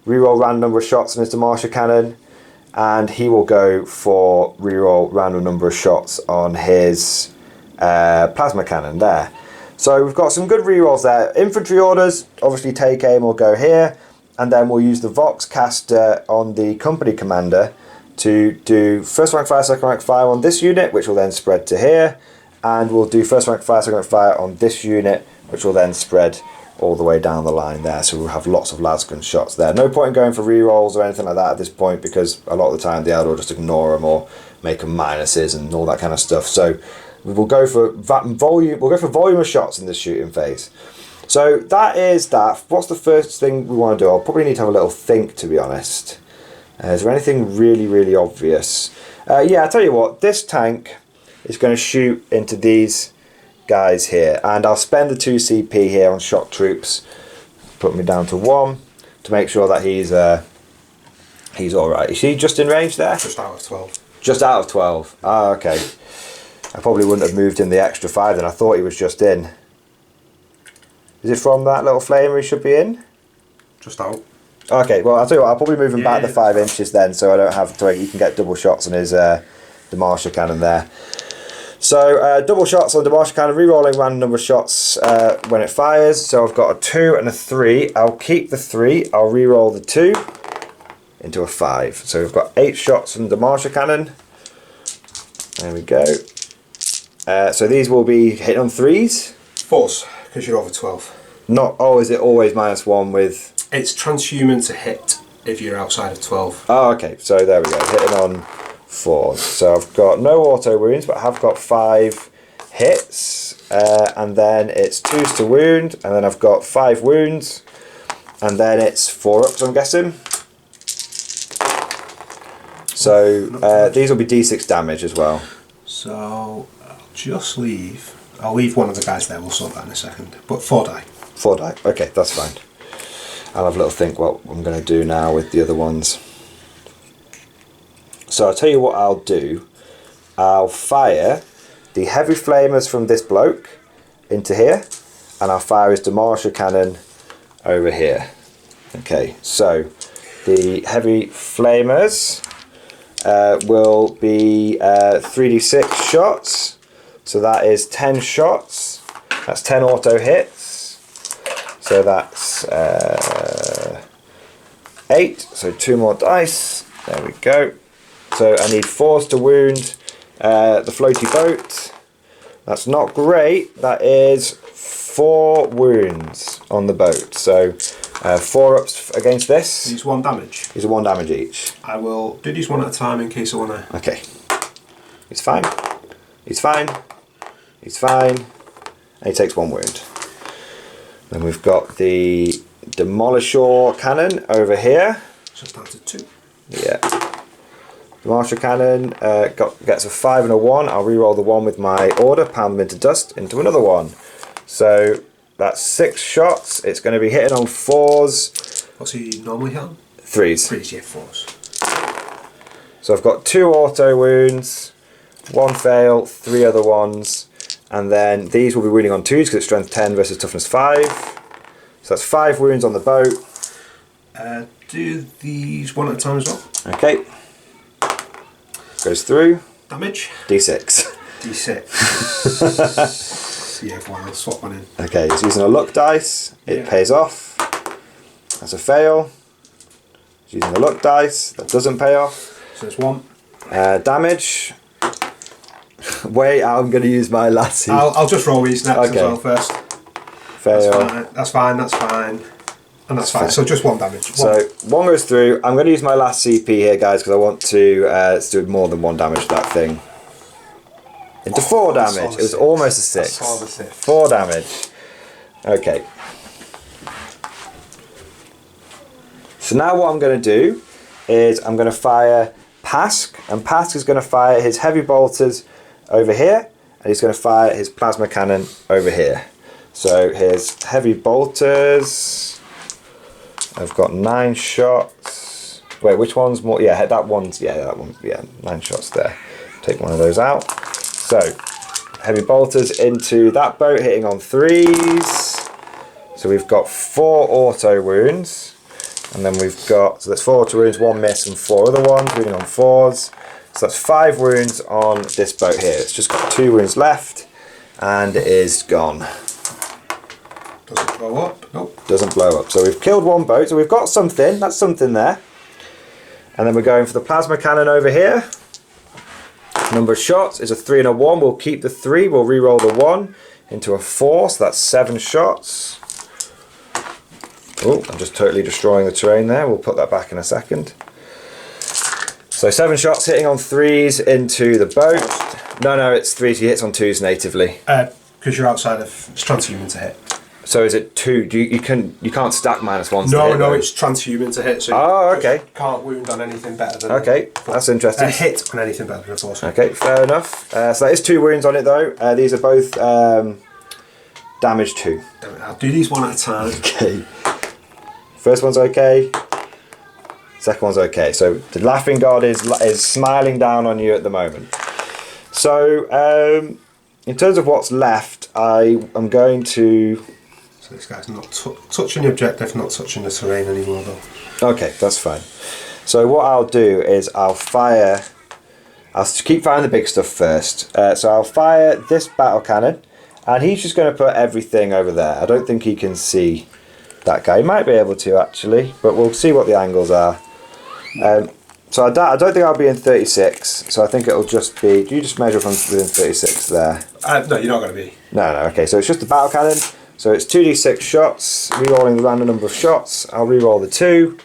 Speaker 1: reroll random number of shots on his Demolisher cannon. And he will go for reroll random number of shots on his plasma cannon there. So we've got some good rerolls there. Infantry orders, obviously take aim will go here. And then we'll use the Vox caster on the company commander to do first rank fire, second rank fire on this unit, which will then spread to here, and we'll do first rank fire, second rank fire on this unit, which will then spread all the way down the line there, so we'll have lots of lasgun shots there. No point in going for rerolls or anything like that at this point, because a lot of the time the Eldar will just ignore them or make them minuses and all that kind of stuff. So we will go for volume. We'll go for volume of shots in this shooting phase. So that is that. What's the first thing we want to do? I'll probably need to have a little think, to be honest. Is there anything really obvious? Yeah, I'll tell you what. This tank is going to shoot into these guys here, and I'll spend the 2 CP here on shock troops, put me down to 1 to make sure that he's alright. Is he just in range there?
Speaker 2: Just out of 12. Just
Speaker 1: out of 12. Ah, okay. I probably wouldn't have moved in the extra 5 then. I thought he was just in. Is it from that little flamer he should be in?
Speaker 2: Just out.
Speaker 1: Okay, well I'll tell you what, I'll probably move him back the 5 inches then, so I don't have to, he can get double shots on his Demartia cannon there. So double shots on Demartia cannon, re-rolling random number of shots when it fires. So I've got a 2 and a 3. I'll keep the 3, I'll re-roll the 2 into a 5. So we've got 8 shots from the Demartia cannon. There we go. So these will be hit on 3s?
Speaker 2: 4s, because you're over 12.
Speaker 1: Not, oh, is it always -1 with...
Speaker 2: It's transhuman to hit if you're outside of 12.
Speaker 1: Oh, okay, so there we go, hitting on 4. So I've got no auto wounds, but I have got 5 hits, and then it's 2s to wound, and then I've got 5 wounds, and then it's 4 ups, I'm guessing. So these will be d6 damage as well.
Speaker 2: So I'll leave one of the guys there, we'll sort that in a second, but 4 die.
Speaker 1: 4 die, okay, that's fine. I'll have a little think what I'm going to do now with the other ones. So I'll tell you what I'll do. I'll fire the heavy flamers from this bloke into here, and I'll fire his Demartia cannon over here. Okay, so the heavy flamers will be 3d6 shots. So that is 10 shots. That's 10 auto hits. So that's 8. So 2 more dice. There we go. So I need 4s to wound the floaty boat. That's not great. That is 4 wounds on the boat. So 4 ups against this.
Speaker 2: These 1 damage.
Speaker 1: These are 1 damage each.
Speaker 2: I will do these 1 at a time in case I want to.
Speaker 1: Okay. He's fine. He's fine. He's fine. And he takes 1 wound. Then we've got the Demolisher cannon over here.
Speaker 2: So it's down to 2.
Speaker 1: Yeah. Demolisher cannon gets a 5 and a 1. I'll re-roll the 1 with my order, pound them into dust, into another 1. So that's 6 shots. It's going to be hitting on 4s.
Speaker 2: What's he normally hit on?
Speaker 1: 3s.
Speaker 2: 3s, yeah, 4s.
Speaker 1: So I've got 2 auto wounds, 1 fail, 3 other ones. And then these will be wounding on 2s because it's strength 10 versus toughness 5. So that's 5 wounds on the boat.
Speaker 2: Do these 1 at a time as well.
Speaker 1: Okay. Goes through.
Speaker 2: Damage.
Speaker 1: D6.
Speaker 2: D6. Yeah, go on, I'll swap 1 in.
Speaker 1: Okay, it's using a luck dice. It pays off. That's a fail. It's using a luck dice. That doesn't pay off.
Speaker 2: So there's 1.
Speaker 1: Damage. Wait, I'm going to use my lassie.
Speaker 2: I'll just roll these next as well first.
Speaker 1: Fail.
Speaker 2: That's fine. And that's fine. So just 1 damage.
Speaker 1: So 1 goes through. I'm going to use my last CP here, guys, because I want to do more than 1 damage to that thing. Into 4 damage. It was almost a 6. 4 damage. Okay. So now what I'm going to do is I'm going to fire Pask, and Pask is going to fire his heavy bolters over here, and he's going to fire his plasma cannon over here. So his heavy bolters, I've got 9 shots. Wait, which one's more? Yeah, that one's, yeah, 9 shots there. Take one of those out. So heavy bolters into that boat, hitting on 3s. So we've got 4 auto wounds, and then we've got, so that's 4 auto wounds, 1 miss, and 4 other ones, wounding on 4s. So that's 5 wounds on this boat here. It's just got 2 wounds left, and it is gone.
Speaker 2: Doesn't blow up. Nope.
Speaker 1: Doesn't blow up. So we've killed 1 boat, so we've got something. That's something there. And then we're going for the plasma cannon over here. Number of shots is a 3 and a 1. We'll keep the 3. We'll re-roll the 1 into a 4. So that's 7 shots. Oh, I'm just totally destroying the terrain there. We'll put that back in a second. So 7 shots hitting on 3s into the boat. No, it's 3s. He hits on 2s natively.
Speaker 2: Because you're outside of... It's transhuman to hit.
Speaker 1: So is it 2? You can't stack -1s
Speaker 2: No,
Speaker 1: to hit,
Speaker 2: no,
Speaker 1: though?
Speaker 2: it's transhuman to hit. So
Speaker 1: okay.
Speaker 2: You can't wound on anything better than...
Speaker 1: Okay, that's interesting.
Speaker 2: Hit on anything better than a force.
Speaker 1: Okay, fair enough. So that is 2 wounds on it, though. These are both damage 2.
Speaker 2: I'll do these one at a time.
Speaker 1: Okay. First one's okay. Second one's okay. So the Laughing God is smiling down on you at the moment. So in terms of what's left, I am going to...
Speaker 2: So this guy's not touching the objective, not touching the terrain anymore though.
Speaker 1: Okay, that's fine. So what I'll do is I'll keep firing the big stuff first. So I'll fire this battle cannon, and he's just going to put everything over there. I don't think he can see that guy. He might be able to actually, but we'll see what the angles are. So I don't think I'll be in 36, so I think it'll just be... Do you just measure from within 36 there?
Speaker 2: No, you're not going to be.
Speaker 1: No, okay, so it's just a battle cannon. So it's 2d6 shots, re-rolling the random number of shots. I'll re-roll the 2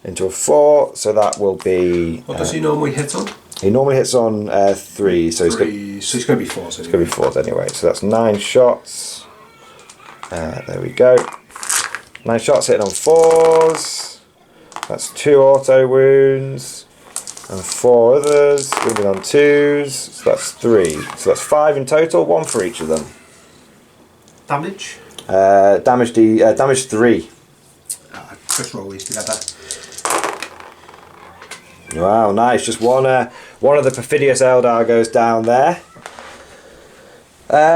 Speaker 1: into a 4, so that will be...
Speaker 2: What does he normally hit on?
Speaker 1: He normally hits on 3, so
Speaker 2: he's going to be 4s.
Speaker 1: It's going to be 4s anyway, so that's 9 shots. There we go. 9 shots hitting on 4s. That's 2 auto wounds. And 4 others, moving on 2s. So that's 3. So that's 5 in total, 1 for each of them.
Speaker 2: Damage?
Speaker 1: Damage 3.
Speaker 2: Just roll these together.
Speaker 1: Wow, nice. Just one of the perfidious Eldar goes down there.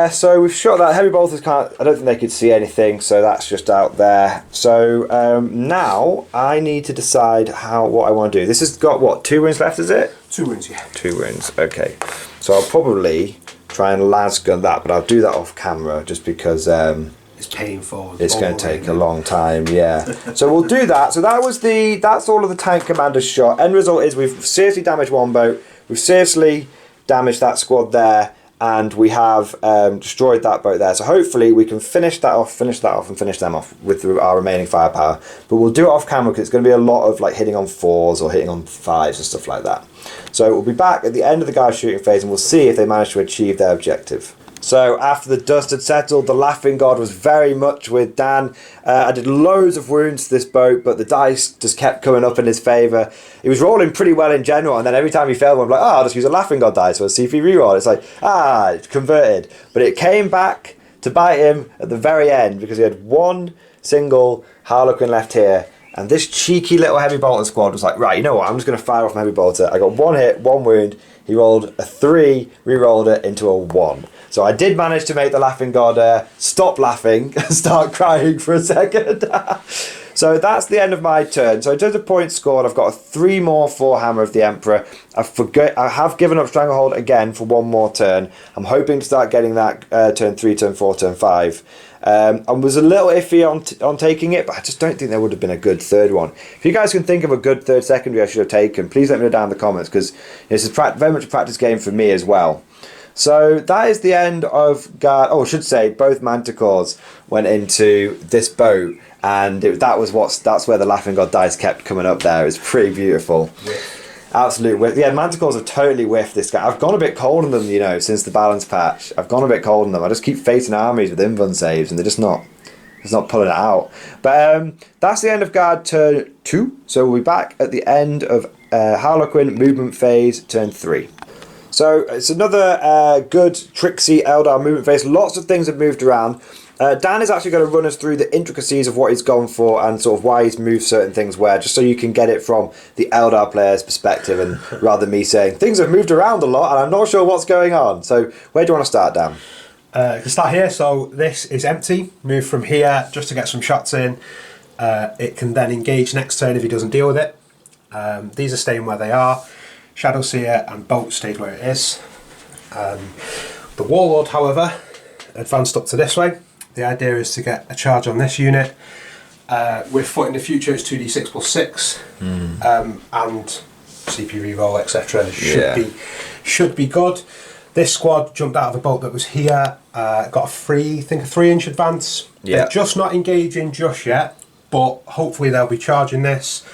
Speaker 1: So we've shot that. Heavy bolters can't... I don't think they could see anything, so that's just out there. So now I need to decide what I want to do. This has got, what, 2 wounds left, is it?
Speaker 2: 2 wounds, yeah.
Speaker 1: 2 wounds, okay. So I'll probably try and lasgun that, but I'll do that off camera just because...
Speaker 2: it's painful.
Speaker 1: It's going to take a long time, yeah. So we'll do that. So that's all of the tank commander's shot. End result is we've seriously damaged 1 boat. We've seriously damaged that squad there. And we have destroyed that boat there. So hopefully we can finish that off, and finish them off with our remaining firepower. But we'll do it off camera because it's going to be a lot of like hitting on 4s or hitting on 5s and stuff like that. So we'll be back at the end of the guy's shooting phase and we'll see if they manage to achieve their objective. So after the dust had settled, the Laughing God was very much with Dan. I did loads of wounds to this boat, but the dice just kept coming up in his favour. He was rolling pretty well in general, and then every time he failed, I'm like, I'll just use a Laughing God dice or a CP reroll. It's like, it's converted. But it came back to bite him at the very end because he had 1 single Harlequin left here. And this cheeky little heavy bolter squad was like, right, you know what, I'm just going to fire off my heavy bolter. I got 1 hit, 1 wound. He rolled a 3, re-rolled it into a 1. So I did manage to make the Laughing God stop laughing and start crying for a second. So that's the end of my turn. So in terms of points scored, I've got a 3 more for Hammer of the Emperor. I have given up Stranglehold again for 1 more turn. I'm hoping to start getting that turn 3, turn 4, turn 5. I was a little iffy on taking it, but I just don't think there would have been a good 3rd one. If you guys can think of a good 3rd secondary I should have taken, please let me know down in the comments, because this is very much a practice game for me as well. So that is the end of Guard. Oh, I should say both Manticores went into this boat, and that's where the Laughing God dice kept coming up there. It's pretty beautiful. Yeah. Absolute whiff. Yeah, Manticores have totally whiffed this guy. I've gone a bit cold on them, since the balance patch. I've gone a bit cold on them. I just keep facing armies with invuln saves, and they're just not pulling it out. But that's the end of Guard turn 2. So we'll be back at the end of Harlequin movement phase turn 3. So it's another good tricksy Eldar movement phase. Lots of things have moved around. Dan is actually going to run us through the intricacies of what he's gone for and sort of why he's moved certain things where, just so you can get it from the Eldar player's perspective, and rather than me saying things have moved around a lot and I'm not sure what's going on. So where do you want to start, Dan?
Speaker 2: You can start here. So this is empty. Move from here just to get some shots in. It can then engage next turn if he doesn't deal with it. These are staying where they are. Shadowseer and Boat stayed where it is. The Warlord, however, advanced up to this way. The idea is to get a charge on this unit. With Foot in the Future, it's 2d6 plus 6, and CP reroll, etc. Should be good. This squad jumped out of a boat that was here, got a 3-inch advance. Yeah. They're just not engaging just yet. but hopefully they'll be charging this,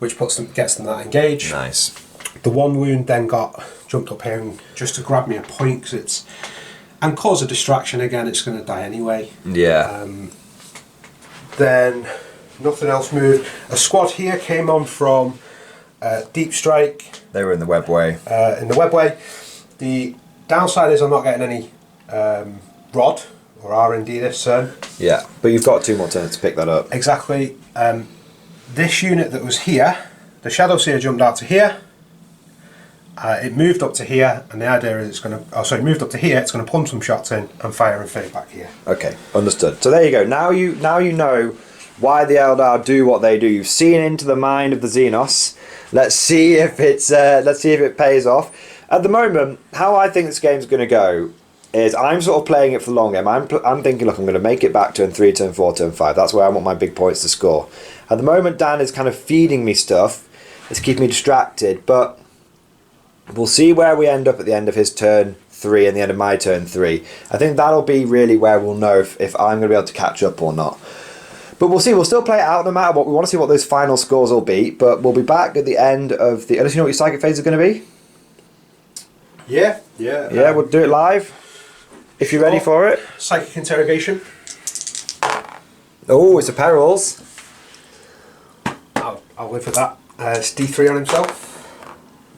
Speaker 2: which gets them that engage.
Speaker 1: Nice.
Speaker 2: The one wound then got jumped up here and just to grab me a point and cause a distraction again. It's going to die anyway.
Speaker 1: Yeah.
Speaker 2: Then nothing else moved. A squad here came on from Deep Strike.
Speaker 1: They were in the webway.
Speaker 2: In the webway. The downside is I'm not getting any rod or R&D this turn.
Speaker 1: Yeah, but you've got 2 more turns to pick that up.
Speaker 2: Exactly. This unit that was here, the Shadow Seer jumped out to here. It moved up to here, and the idea is it's going to. Moved up to here. It's going to plumb some shots in and fire and fade back here.
Speaker 1: Okay, understood. So there you go. Now you know why the Eldar do what they do. You've seen into the mind of the Xenos. Let's see if it pays off. At the moment, how I think this game's going to go is I'm sort of playing it for the long game. I'm thinking, look, I'm going to make it back turn 3, turn 4, turn 5. That's where I want my big points to score. At the moment, Dan is kind of feeding me stuff. It's keeping me distracted, but we'll see where we end up at the end of his turn 3 and the end of my turn 3. I think that'll be really where we'll know if I'm going to be able to catch up or not. But we'll see. We'll still play it out no matter what. We want to see what those final scores will be, but we'll be back at the end of the... Unless you know what your psychic phase is going to be?
Speaker 2: Yeah.
Speaker 1: Yeah, we'll do it live. If you're ready for it.
Speaker 2: Psychic interrogation.
Speaker 1: Oh, it's a perils.
Speaker 2: I'll live with that. It's D3 on himself.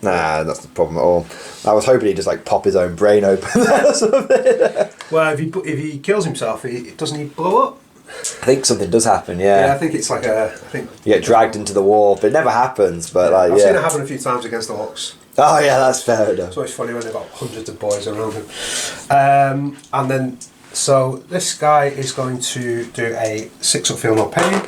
Speaker 1: Nah, that's the problem at all. I was hoping he'd just like pop his own brain open or something.
Speaker 2: Well, if he kills himself, doesn't he blow up?
Speaker 1: I think something does happen, yeah.
Speaker 2: Yeah, I think it's like
Speaker 1: you get dragged into the wall, but it never happens. But
Speaker 2: I've seen it happen a few times against the Orcs.
Speaker 1: Oh yeah, that's fair enough.
Speaker 2: It's always funny when they've got hundreds of boys around him. And then, so this guy is going to do a 6 up feel no pain,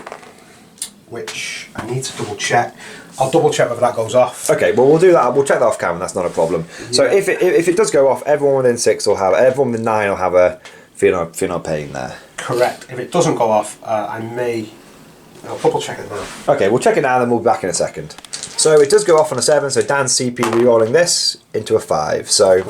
Speaker 2: which I need to double check. I'll double check whether that goes off.
Speaker 1: Okay, well we'll do that. We'll check that off camera. That's not a problem. Yeah. So if it does go off, everyone within 6 will have. Everyone within 9 will have a feel no pain there.
Speaker 2: Correct. If it doesn't go off, I'll double check it now.
Speaker 1: Okay, we'll check it now, then we'll be back in a second. So it does go off on a 7. So Dan's CP re-rolling this into a 5. So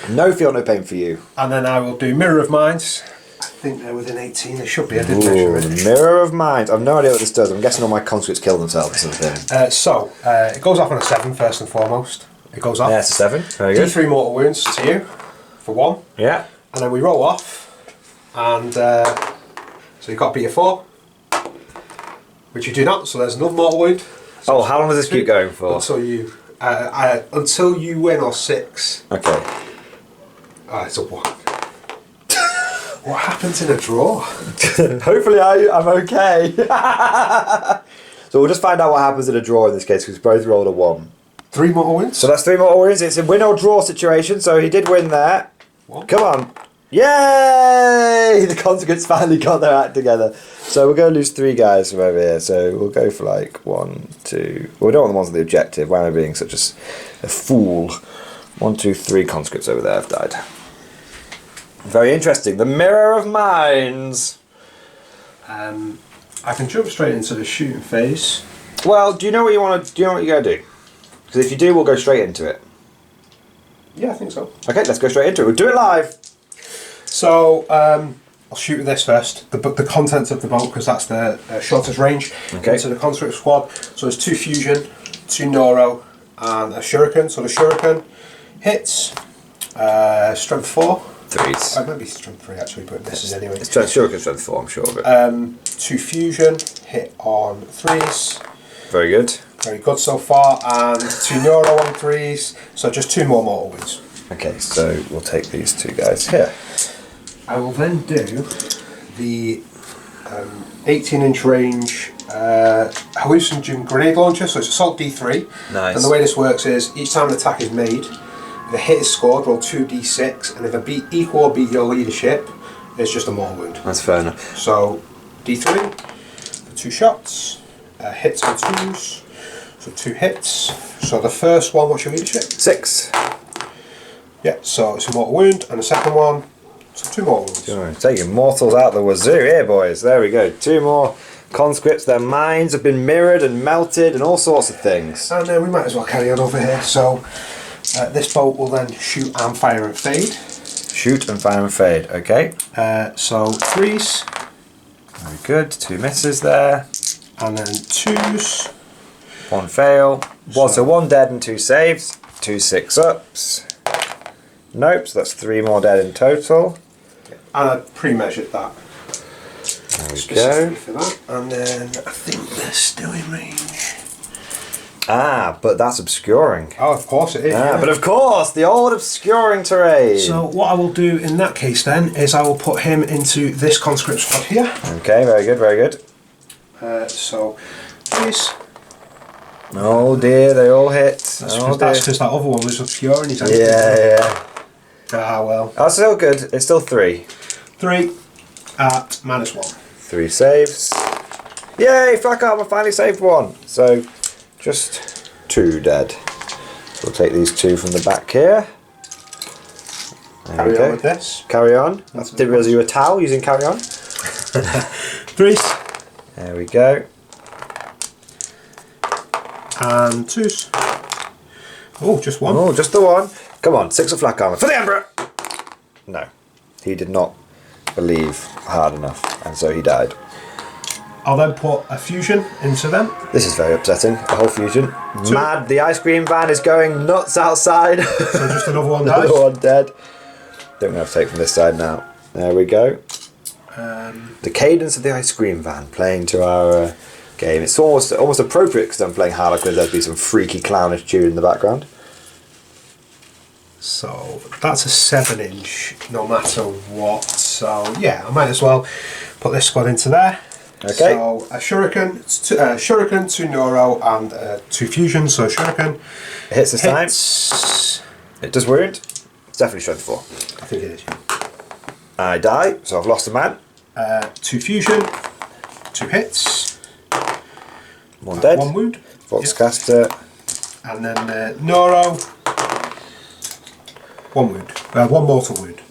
Speaker 1: no feel no pain for you.
Speaker 2: And then I will do Mirror of Minds. I think they're within 18. They should be. I didn't measure it.
Speaker 1: Mirror of Minds. I've no idea what this does. I'm guessing all my conscripts kill themselves or something.
Speaker 2: It goes off on a 7 first and foremost. It goes off.
Speaker 1: Yeah, it's a 7. Very good.
Speaker 2: D3 mortal wounds to you for 1.
Speaker 1: Yeah.
Speaker 2: And then we roll off, and so you've got to beat a 4, which you do not. So there's another mortal wound. So
Speaker 1: how long does this keep going for?
Speaker 2: Until you win or 6.
Speaker 1: Okay.
Speaker 2: It's a 1. What happens in a draw?
Speaker 1: Hopefully I'm okay. So we'll just find out what happens in a draw in this case because we both rolled a 1.
Speaker 2: 3 mortal wounds.
Speaker 1: So that's 3 mortal wounds. It's a win or draw situation. So he did win there.
Speaker 2: What?
Speaker 1: Come on. Yay! The conscripts finally got their act together. So we're going to lose 3 guys from over here. So we'll go for like 1, 2... Well, we don't want the ones on the objective. Why am I being such a fool? 1, 2, 3 conscripts over there have died. Very interesting. The Mirror of Minds.
Speaker 2: I can jump straight into the shooting phase.
Speaker 1: Well, do you know what you want to? Do you know what you're going to do? Because if you do, we'll go straight into it.
Speaker 2: Yeah, I think so.
Speaker 1: Okay, let's go straight into it. We'll do it live.
Speaker 2: So I'll shoot with this first. The contents of the bolt, because that's the shortest range.
Speaker 1: Okay.
Speaker 2: Into the conscript squad. So there's 2 fusion, 2 neuro, and a shuriken. So the shuriken hits. Strength 4.
Speaker 1: 3s.
Speaker 2: It might be strength 3 actually, but this is anyway.
Speaker 1: It's shuriken strength 4, I'm sure of it.
Speaker 2: 2 fusion, hit on 3s.
Speaker 1: Very good.
Speaker 2: Very good so far, and 2 neuro on 3s. So just 2 more mortal wounds.
Speaker 1: Okay, so we'll take these 2 guys here.
Speaker 2: I will then do the 18-inch range hallucinogen grenade launcher. So it's assault D3.
Speaker 1: Nice.
Speaker 2: And the way this works is each time an attack is made, if a hit is scored, roll 2d6, and if a beat equal or beat your leadership, it's just a mortal wound.
Speaker 1: That's fair enough.
Speaker 2: So D3 for 2 shots, hits on 2s, so 2 hits. So the first one, what's your leadership?
Speaker 1: 6.
Speaker 2: Yeah, so it's a mortal wound, and the second one, so 2 mortal wounds.
Speaker 1: Taking mortals out the wazoo here, boys. There we go. 2 more conscripts. Their minds have been mirrored and melted and all sorts of things.
Speaker 2: And then we might as well carry on over here. So this bolt will then shoot and fire and fade.
Speaker 1: Shoot and fire and fade, okay.
Speaker 2: So 3s.
Speaker 1: Very good. 2 misses there.
Speaker 2: And then 2s.
Speaker 1: 1 fail. So 1 dead and 2 saves. 2 6-ups. Nope, so that's 3 more dead in total.
Speaker 2: And I pre-measured that.
Speaker 1: There we go.
Speaker 2: For that. And then I think they're still in range.
Speaker 1: Ah, but that's obscuring.
Speaker 2: Oh, of course it is.
Speaker 1: Ah, but of course, the old obscuring terrain.
Speaker 2: So what I will do in that case then is I will put him into this conscript squad here.
Speaker 1: Okay, very good, very good.
Speaker 2: So this.
Speaker 1: Oh dear, they all hit.
Speaker 2: That's because that other one was obscuring his
Speaker 1: Yeah.
Speaker 2: Ah well.
Speaker 1: That's still good. It's still 3.
Speaker 2: 3 at -1.
Speaker 1: 3 saves. Yay, fuck up, I finally saved 1. So, just 2 dead. So we'll take these 2 from the back here.
Speaker 2: Carry on with this.
Speaker 1: Carry on. Didn't realise you were a towel using carry on.
Speaker 2: 3s.
Speaker 1: There we go.
Speaker 2: And 2s. Oh, just 1.
Speaker 1: Oh, just the 1. Come on, 6 of flak armour for the Emperor! No, he did not believe hard enough, and so he died.
Speaker 2: I'll then put a fusion into them.
Speaker 1: This is very upsetting, the whole fusion. Mad, the ice cream van is going nuts outside.
Speaker 2: So just another one dies.
Speaker 1: Another one dead. Don't have to take from this side now. There we go. The cadence of the ice cream van playing to our game. It's almost appropriate because I'm playing Harlequins. There'd be some freaky clownish tune in the background.
Speaker 2: So that's a 7-inch no matter what. So yeah, I might as well put this squad into there.
Speaker 1: Okay.
Speaker 2: So a shuriken, 2 neuro, and 2 fusion. So shuriken
Speaker 1: It hits this time. It does wound. It's definitely strength 4.
Speaker 2: I think it is.
Speaker 1: I die, so I've lost a man.
Speaker 2: 2 fusion, 2 hits,
Speaker 1: 1 dead.
Speaker 2: 1 wound.
Speaker 1: Foxcaster.
Speaker 2: And then neuro. 1 wound. 1 mortal wound.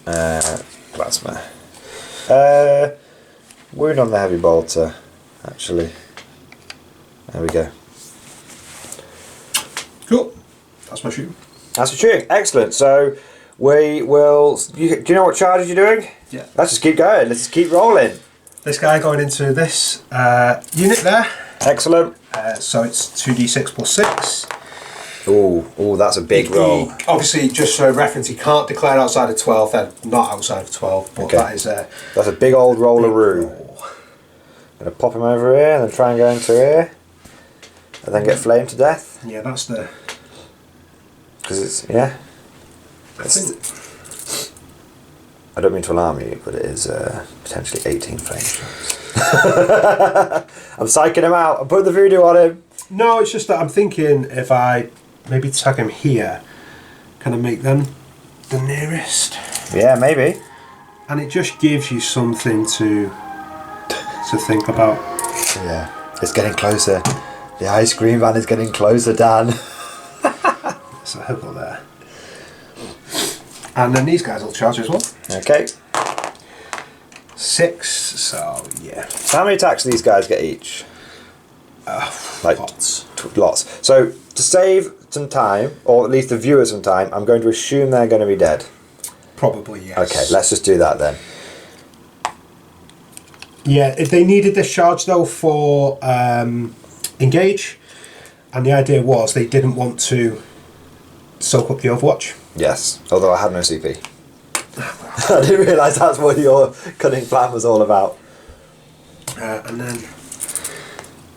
Speaker 1: Plasma. Wound on the heavy bolter, actually. There we go.
Speaker 2: Cool. That's my shooting.
Speaker 1: That's the shooting. Excellent. So we will. Do you know what charges you're doing?
Speaker 2: Yeah.
Speaker 1: Let's just keep going. Let's just keep rolling.
Speaker 2: This guy going into this unit there.
Speaker 1: Excellent.
Speaker 2: So it's 2d6 plus 6.
Speaker 1: Oh, that's a big roll.
Speaker 2: Obviously, just for reference, he can't declare outside of 12, then not outside of 12, but
Speaker 1: Okay.
Speaker 2: that is
Speaker 1: That's a big old rolleroo. I'm going to pop him over here and then try and go into here. And then get flamed to death.
Speaker 2: Yeah, that's the...
Speaker 1: Because it's, yeah. I don't mean to alarm you, but it is potentially 18 flame shots. I'm psyching him out. I'm putting the voodoo on him.
Speaker 2: No, it's just that I'm thinking if I maybe tag him here, can I make them the nearest?
Speaker 1: Yeah, maybe.
Speaker 2: And it just gives you something to think about.
Speaker 1: Yeah, it's getting closer. The ice cream van is getting closer, Dan.
Speaker 2: So he'll go there. And then these guys will charge as well.
Speaker 1: Okay.
Speaker 2: 6, so yeah.
Speaker 1: How many attacks do these guys get each?
Speaker 2: Lots.
Speaker 1: Lots. So to save some time, or at least the viewers some time, I'm going to assume they're going to be dead.
Speaker 2: Probably, yes.
Speaker 1: Okay, let's just do that then.
Speaker 2: Yeah, if they needed this charge though for engage, and the idea was they didn't want to soak up the Overwatch.
Speaker 1: Yes, although I had no CP. I didn't realise that's what your cunning plan was all about.
Speaker 2: And then,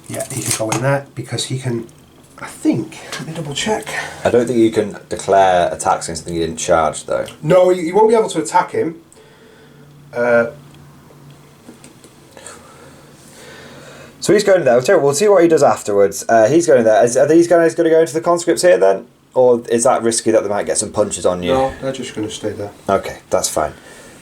Speaker 2: yeah, he can go in there because he can, I think, let me double check.
Speaker 1: I don't think you can declare attacks against something you didn't charge though.
Speaker 2: No, you won't be able to attack him.
Speaker 1: So he's going there. We'll see what he does afterwards. He's going there. Are these guys going to go into the conscripts here then? Or is that risky that they might get some punches on you?
Speaker 2: No, they're just going to stay there.
Speaker 1: Okay, that's fine.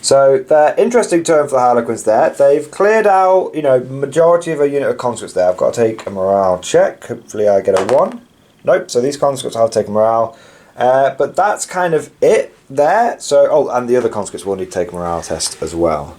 Speaker 1: So, interesting turn for the Harlequins there. They've cleared out, majority of a unit of conscripts there. I've got to take a morale check. Hopefully I get a 1. Nope, so these conscripts I'll take a morale. But that's kind of it there. So, and the other conscripts will need to take a morale test as well.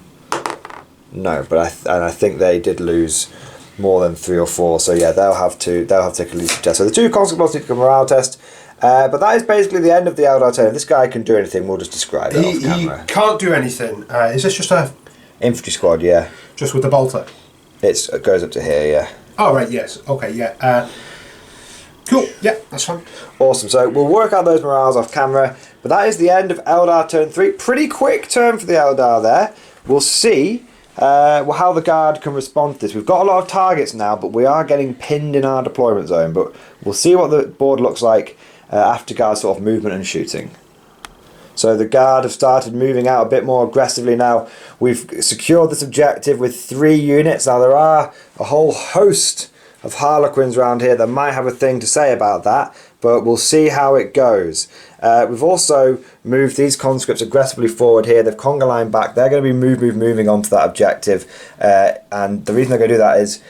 Speaker 1: No, but I think they did lose more than 3 or 4. So yeah, they'll have to take a leadership test. So the 2 conscripts will need to take a morale test. But that is basically the end of the Eldar turn. If this guy can do anything, we'll just describe it off camera.
Speaker 2: He can't do anything. Is this just a...
Speaker 1: Infantry squad, yeah.
Speaker 2: Just with the bolter?
Speaker 1: It goes up to here, yeah.
Speaker 2: Oh, right, yes. Okay, yeah. Cool, yeah, that's fine.
Speaker 1: Awesome, so we'll work out those morales off camera, but that is the end of Eldar turn 3. Pretty quick turn for the Eldar there. We'll see how the Guard can respond to this. We've got a lot of targets now, but we are getting pinned in our deployment zone, but we'll see what the board looks like after Guard sort of movement and shooting. So the Guard have started moving out a bit more aggressively now. We've secured this objective with 3 units. Now there are a whole host of Harlequins around here that might have a thing to say about that, but we'll see how it goes. We've also moved these conscripts aggressively forward here. They've conga line back. They're going to be moving on to that objective, and the reason they're going to do that is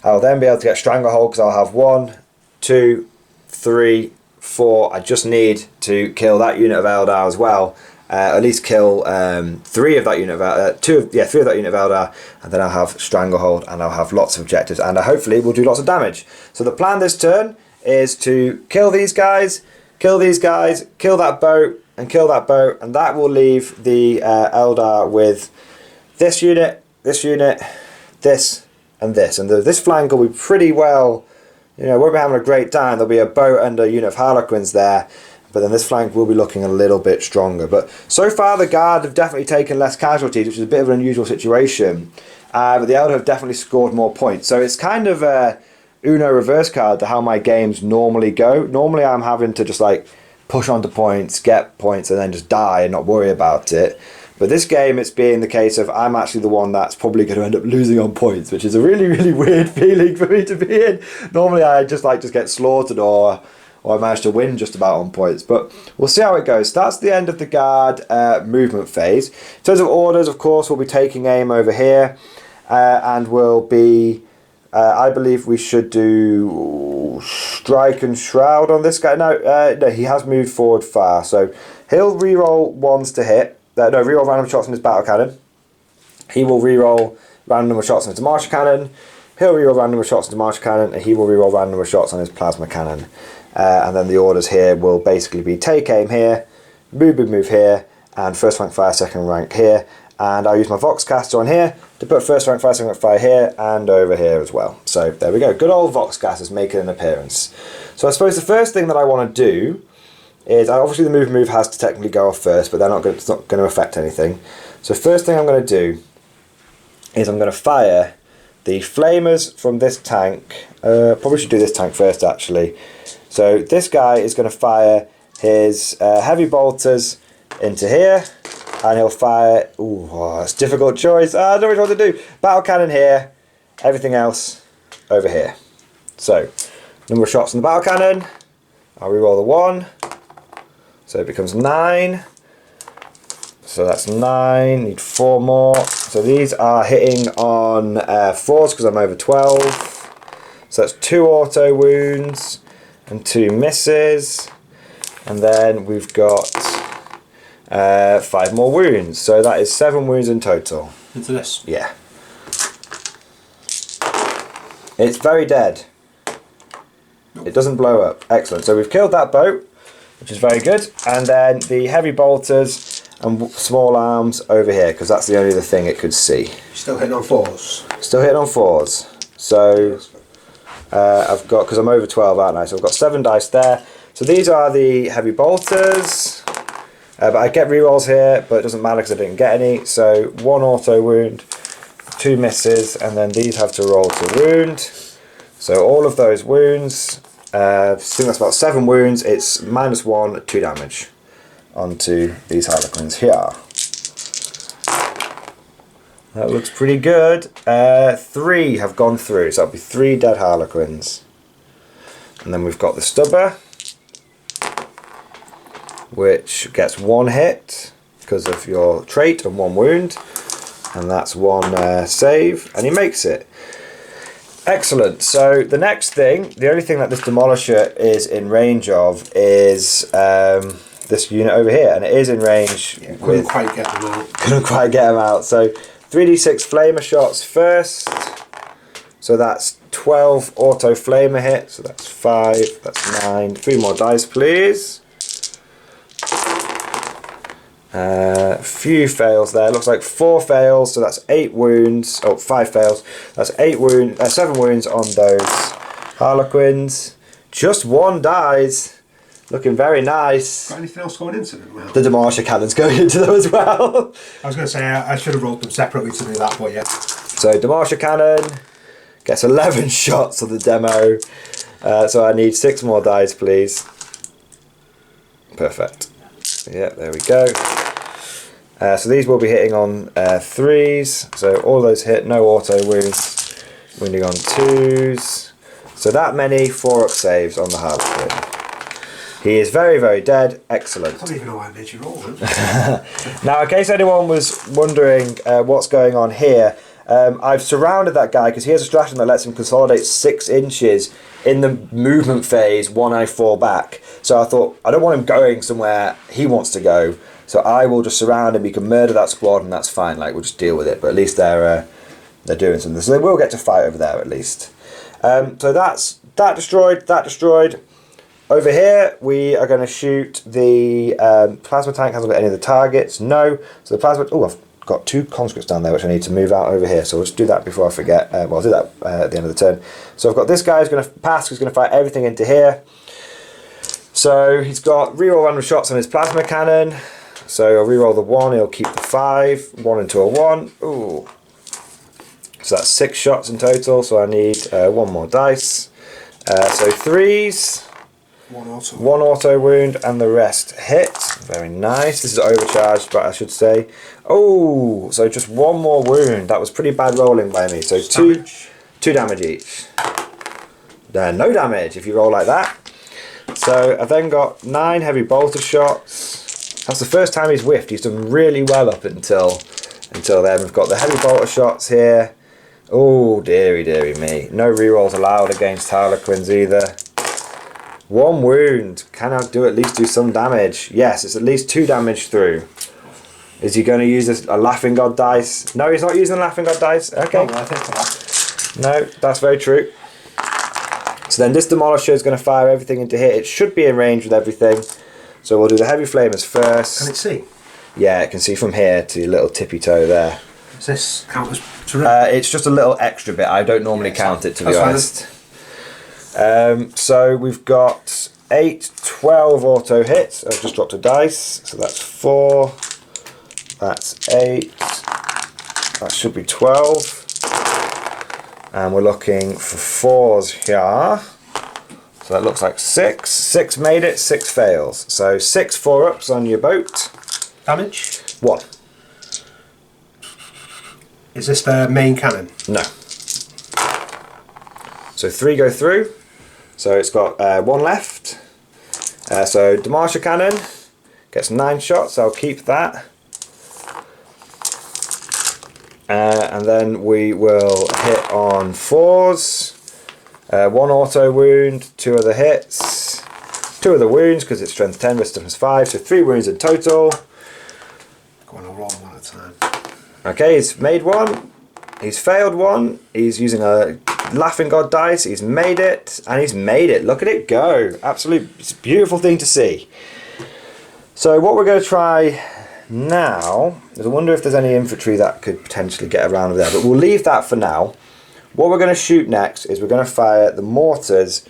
Speaker 1: I'll then be able to get stranglehold because I'll have 1, 2, 3, 4. I just need to kill that unit of Eldar as well. At least kill 3 of that unit of 3 of that unit of Eldar, and then I'll have stranglehold and I'll have lots of objectives, and hopefully we'll do lots of damage. So the plan this turn is to kill these guys, kill that boat, and kill that boat, and that will leave the Eldar with this unit, this, and this. And this flank will be pretty well, won't be having a great time. There'll be a boat and a unit of Harlequins there, but then this flank will be looking a little bit stronger. But so far the Guard have definitely taken less casualties, which is a bit of an unusual situation. But the Eldar have definitely scored more points. So it's kind of a Uno reverse card to how my games normally go. Normally I'm having to just like push onto points, get points, and then just die and not worry about it. But this game, it's being the case of I'm actually the one that's probably going to end up losing on points, which is a really, really weird feeling for me to be in. Normally I just get slaughtered or I manage to win just about on points. But we'll see how it goes. That's the end of the Guard movement phase. In terms of orders, of course, we'll be taking aim over here. And we'll be, I believe we should do strike and shroud on this guy. No, he has moved forward far. So he'll reroll 1s to hit. Reroll random shots on his battle cannon. He will reroll random shots on his martial cannon. He'll reroll random shots on his martial cannon, and he will reroll random shots on his plasma cannon. And then the orders here will basically be take aim here, move here, and first rank fire, second rank here. And I'll use my Voxcaster on here to put first rank fire, second rank fire here, and over here as well. So there we go. Good old Voxcasters making an appearance. So I suppose the first thing that I want to do is, obviously the move has to technically go off first, but it's not going to affect anything. So first thing I'm going to do is I'm going to fire the flamers from this tank. Probably should do this tank first actually. So this guy is going to fire his heavy bolters into here, and he'll fire, it's a difficult choice. I don't know what to do. Battle cannon here, everything else over here. So, number of shots on the battle cannon, I'll reroll the 1, so it becomes 9. So that's 9, need 4 more. So these are hitting on 4s because I'm over 12. So that's 2 auto wounds and 2 misses. And then we've got 5 more wounds. So that is 7 wounds in total.
Speaker 2: Into this?
Speaker 1: Yeah. It's very dead. It doesn't blow up. Excellent. So we've killed that boat, which is very good. And then the heavy bolters and small arms over here, because that's the only other thing it could see.
Speaker 2: Still hitting on 4s?
Speaker 1: Still hitting on 4s. So I've got, because I'm over 12, aren't I? So I've got 7 dice there. So these are the heavy bolters. But I get rerolls here, but it doesn't matter because I didn't get any. So 1 auto wound, 2 misses, and then these have to roll to wound. So all of those wounds, I think that's about 7 wounds. It's -1, 2 damage onto these Harlequins here. That looks pretty good. 3 have gone through, so that'll be 3 dead Harlequins. And then we've got the stubber, which gets 1 hit because of your trait and 1 wound, and that's 1 save, and he makes it. Excellent. So the next thing, the only thing that this demolisher is in range of is this unit over here, and it is in range.
Speaker 2: Yeah, couldn't quite get them out.
Speaker 1: Couldn't quite get them out. So 3d6 flamer shots first. So that's 12 auto flamer hits. So that's 5. That's 9. 3 more dice, please. Few fails there. Looks like 4 fails, so that's 8 wounds. Oh, 5 fails. That's 7 wounds on those Harlequins. Just 1 dies. Looking very nice.
Speaker 2: Got anything else going into them? Well,
Speaker 1: The Demolisher cannon's going into them as well.
Speaker 2: I was going to say I should have rolled them separately to do that, but yeah.
Speaker 1: So Demolisher cannon gets 11 shots on the demo. So I need 6 more dice, please. Perfect. Yeah, there we go. So these will be hitting on 3s. So all those hit, no auto wounds. Wounding on 2s. So that many 4-up saves on the Harlequin. He is very, very dead. Excellent.
Speaker 2: I don't even know why I made you roll them.
Speaker 1: Now, in case anyone was wondering what's going on here, I've surrounded that guy because he has a stratagem that lets him consolidate 6 inches in the movement phase when I fall back. So I thought, I don't want him going somewhere he wants to go. So I will just surround him. He can murder that squad and that's fine. Like, we'll just deal with it. But at least they're doing something. So they will get to fight over there at least. So that's that destroyed. Over here, we are going to shoot the plasma tank. Hasn't got any of the targets. No. So the plasma... Oh, I've got 2 conscripts down there, which I need to move out over here. So we'll just do that before I forget. Well, I'll do that at the end of the turn. So I've got this guy who's going to pass, who's going to fire everything into here. So he's got reroll random shots on his plasma cannon. So I'll reroll the 1, he'll keep the 5. 1 into a 1. Ooh. So that's 6 shots in total, so I need 1 more dice. So 3s. 1 auto wound and the rest hit. Very nice. This is overcharged, but I should say. Oh, so just 1 more wound. That was pretty bad rolling by me. So 2 damage each. No damage if you roll like that. So I've then got 9 heavy bolter shots. That's the first time he's whiffed. He's done really well up until then. We've got the heavy bolter shots here. Oh, dearie me. No rerolls allowed against Harlequins either. 1 wound. Can I at least do some damage? Yes, it's at least 2 damage through. Is he going to use a Laughing God dice? No, he's not using a Laughing God dice. Okay. No, that's very true. So then this Demolisher is going to fire everything into here. It should be in range with everything. So we'll do the Heavy Flamers first.
Speaker 2: Can it see?
Speaker 1: Yeah, it can see from here to your little tippy toe there.
Speaker 2: Does this count as terrific?
Speaker 1: It's just a little extra bit. I don't normally count it, to be honest. So we've got 8, 12 auto hits. I've just dropped a dice. So that's 4. That's 8. That should be 12. And we're looking for 4s here. So that looks like 6. 6 made it, 6 fails. So 6 4-ups on your boat.
Speaker 2: Damage?
Speaker 1: 1.
Speaker 2: Is this the main cannon?
Speaker 1: No. So 3 go through. So it's got 1 left. So Demolisher cannon gets 9 shots. I'll keep that. And then we will hit on 4s. 1 auto wound, 2 other hits. 2 other wounds because it's strength 10 with toughness 5. So 3 wounds in total.
Speaker 2: Go on, I'll roll 1 at a time.
Speaker 1: Okay, he's made 1. He's failed 1. He's using a Laughing God dice. He's made it. And he's made it. Look at it go. Absolutely, it's a beautiful thing to see. So what we're going to try now is I wonder if there's any infantry that could potentially get around over there. But we'll leave that for now. What we're going to shoot next is we're going to fire the mortars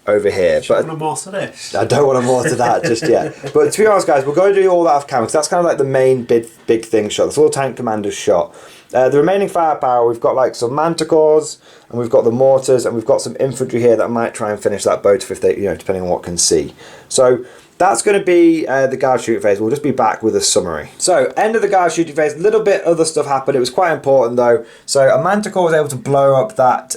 Speaker 1: over here.
Speaker 2: Do you want to mortar this?
Speaker 1: I don't want to mortar that just yet. But to be honest, guys, we're going to do all that off camera because that's kind of like the main big thing shot. That's all tank commander's shot. The remaining firepower, we've got like some manticores, and we've got the mortars, and we've got some infantry here that might try and finish that boat if they, depending on what can see. So that's going to be the guard shooting phase. We'll just be back with a summary. So, end of the guard shooting phase. A little bit other stuff happened. It was quite important though. So, a manticore was able to blow up that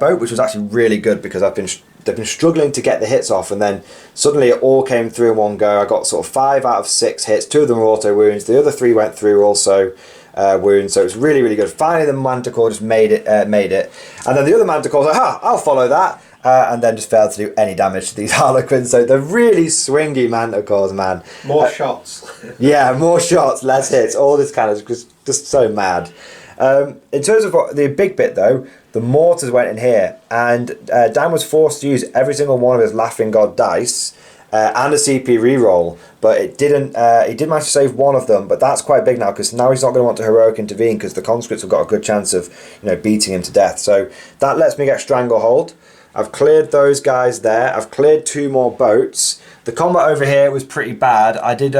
Speaker 1: boat, which was actually really good because they've been struggling to get the hits off, and then suddenly it all came through in one go. I got sort of 5 out of 6 hits. 2 of them were auto wounds. The other 3 went through also wounds. So it was really, really good. Finally, the manticore just made it. And then the other manticore was like, I'll follow that. And then just failed to do any damage to these Harlequins. So they're really swingy manticores, man.
Speaker 2: More shots.
Speaker 1: Yeah, more shots, less hits. All this kind of just so mad. In terms of the big bit though, the mortars went in here, and Dan was forced to use every single one of his Laughing God dice and a CP reroll, but it didn't. He did manage to save one of them, but that's quite big now because now he's not going to want to heroic intervene because the conscripts have got a good chance of beating him to death. So that lets me get Stranglehold. I've cleared those guys there. I've cleared 2 more boats. The combat over here was pretty bad. I did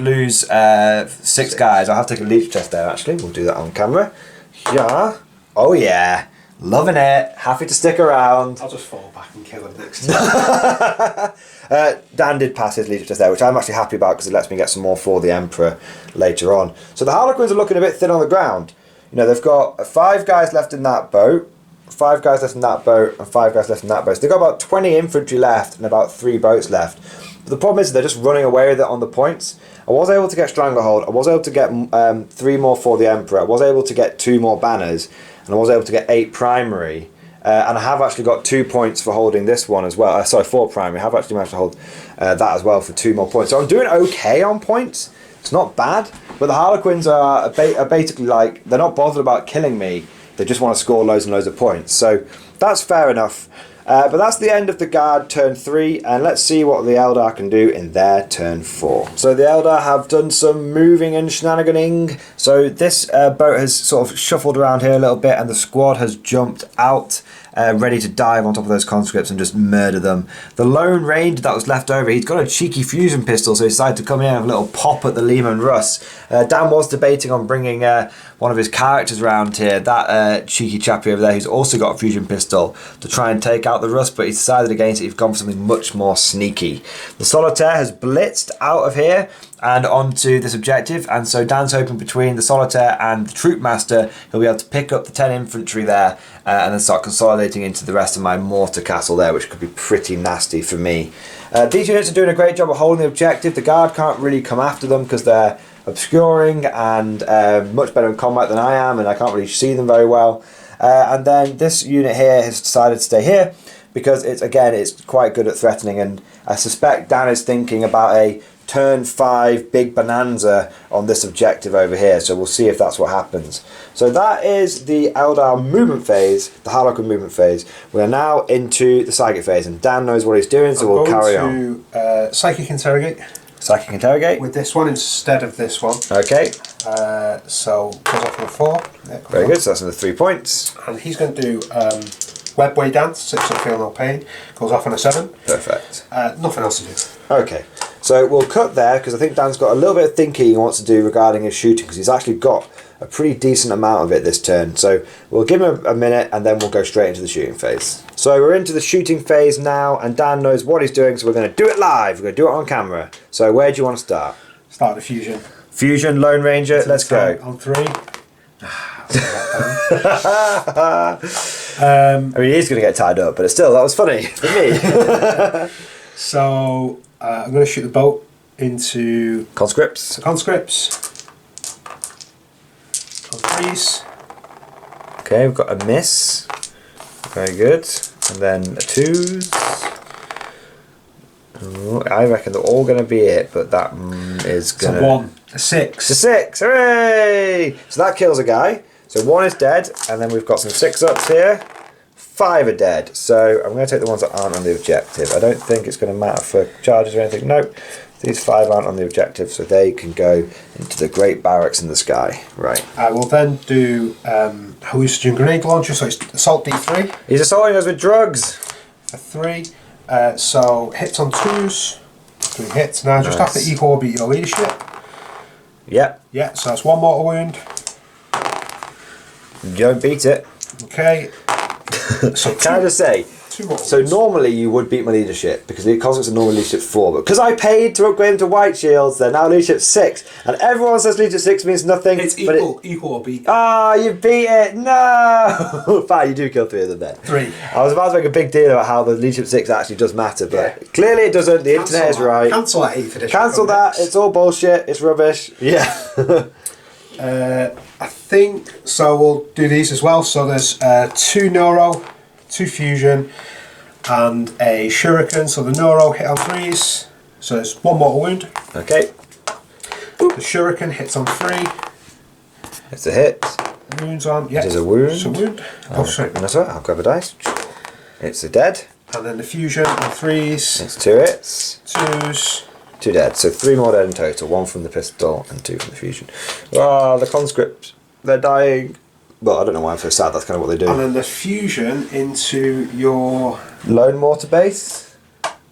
Speaker 1: lose 6 guys. I'll have to take a leech test there actually. We'll do that on camera. Yeah. Oh yeah. Loving it. Happy to stick around.
Speaker 2: I'll just fall back and kill him next time.
Speaker 1: Dan did pass his leech test there, which I'm actually happy about because it lets me get some more for the Emperor later on. So the Harlequins are looking a bit thin on the ground. They've got 5 guys left in that boat. 5 guys left in that boat and 5 guys left in that boat. So they've got about 20 infantry left and about 3 boats left. But the problem is they're just running away with it on the points. I was able to get Stranglehold. I was able to get 3 more for the Emperor. I was able to get 2 more banners. And I was able to get 8 primary. And I have actually got 2 points for holding this one as well. Sorry, 4 primary. I have actually managed to hold that as well for 2 more points. So I'm doing okay on points. It's not bad. But the Harlequins are basically like, they're not bothered about killing me. They just want to score loads and loads of points. So that's fair enough. But that's the end of the Guard turn 3. And let's see what the Eldar can do in their turn 4. So the Eldar have done some moving and shenaniganing. So this boat has sort of shuffled around here a little bit. And the squad has jumped out. Ready to dive on top of those conscripts and just murder them. The lone ranger that was left over, he's got a cheeky fusion pistol, so he decided to come in and have a little pop at the Lehman Russ. Dan was debating on bringing one of his characters around here, that cheeky chappy over there who's also got a fusion pistol, to try and take out the Russ, but he's decided against it. He's gone for something much more sneaky. The Solitaire has blitzed out of here and onto this objective, and so Dan's hoping between the Solitaire and the Troop Master he'll be able to pick up the 10 infantry there and then start consolidating into the rest of my mortar castle there, which could be pretty nasty for me. These units are doing a great job of holding the objective. The Guard can't really come after them because they're obscuring and much better in combat than I am, and I can't really see them very well. And then this unit here has decided to stay here because it's quite good at threatening, and I suspect Dan is thinking about a turn 5 big bonanza on this objective over here, so we'll see if that's what happens. So that is the Eldar movement phase, the Harlequin movement phase. We are now into the psychic phase, and Dan knows what he's doing, so we'll carry on.
Speaker 2: Psychic interrogate.
Speaker 1: Psychic interrogate
Speaker 2: with this one instead of this one.
Speaker 1: Okay.
Speaker 2: So goes off on a 4.
Speaker 1: Very good. So that's another 3 points.
Speaker 2: And he's going to do Webway Dance. 6 of Feel No Pain. Goes off on a 7.
Speaker 1: Perfect.
Speaker 2: Nothing else to do.
Speaker 1: Okay. So we'll cut there because I think Dan's got a little bit of thinking he wants to do regarding his shooting, because he's actually got a pretty decent amount of it this turn. So we'll give him a minute and then we'll go straight into the shooting phase. So we're into the shooting phase now, and Dan knows what he's doing, so we're going to do it live. We're going to do it on camera. So where do you want to start?
Speaker 2: Start the fusion.
Speaker 1: Fusion, Lone Ranger, let's go.
Speaker 2: On 3.
Speaker 1: I mean, he's going to get tied up, but still, that was funny for me.
Speaker 2: So I'm going to shoot the boat into
Speaker 1: conscripts.
Speaker 2: Conscripts. On 3s.
Speaker 1: Okay, we've got a miss. Very good. And then a 2s. Ooh, I reckon they're all going to be it, but that is going to...
Speaker 2: It's a 1. A 6.
Speaker 1: It's a 6. Hooray! So that kills a guy. So 1 is dead, and then we've got some 6-ups here. 5 are dead. So I'm going to take the ones that aren't on the objective. I don't think it's going to matter for charges or anything. Nope. These 5 aren't on the objective, so they can go into the great barracks in the sky. Right.
Speaker 2: I will then do hallucinogen grenade launcher, so it's assault D3.
Speaker 1: He's assaulting us with drugs.
Speaker 2: A 3. So hits on 2s. 3 hits. Now just have to equal or beat your leadership.
Speaker 1: Yep.
Speaker 2: Yeah, so that's 1 mortal wound.
Speaker 1: You don't beat it.
Speaker 2: Okay. So
Speaker 1: can I just say, so normally you would beat my leadership because the conscripts are normally leadership 4, but because I paid to upgrade them to white shields, they're now leadership 6, and everyone says leadership 6 means nothing.
Speaker 2: It's equal, equal or beat.
Speaker 1: Ah, you beat it! No! Fine, you do kill 3 of them then.
Speaker 2: 3.
Speaker 1: I was about to make a big deal about how the leadership 6 actually does matter, but clearly it doesn't. The internet is right.
Speaker 2: Cancel that 8th edition.
Speaker 1: Cancel that. It's all bullshit. It's rubbish. Yeah.
Speaker 2: I think so. We'll do these as well. So there's 2 neuro, 2 fusion, and a shuriken. So the neuro hit on 3s. So there's 1 mortal wound.
Speaker 1: Okay.
Speaker 2: The shuriken hits on 3.
Speaker 1: It's a hit.
Speaker 2: Wounds on. Yeah.
Speaker 1: It is a wound.
Speaker 2: It's a wound.
Speaker 1: Oh, sorry. That's right. I'll grab a dice. It's a dead.
Speaker 2: And then the fusion on 3s.
Speaker 1: It's 2 hits.
Speaker 2: 2s.
Speaker 1: 2 dead. So 3 more dead in total. 1 from the pistol and 2 from the fusion. Ah, the conscript. They're dying. Well, I don't know why I'm so sad. That's kind of what they do.
Speaker 2: And then the fusion into your...
Speaker 1: Lone mortar base.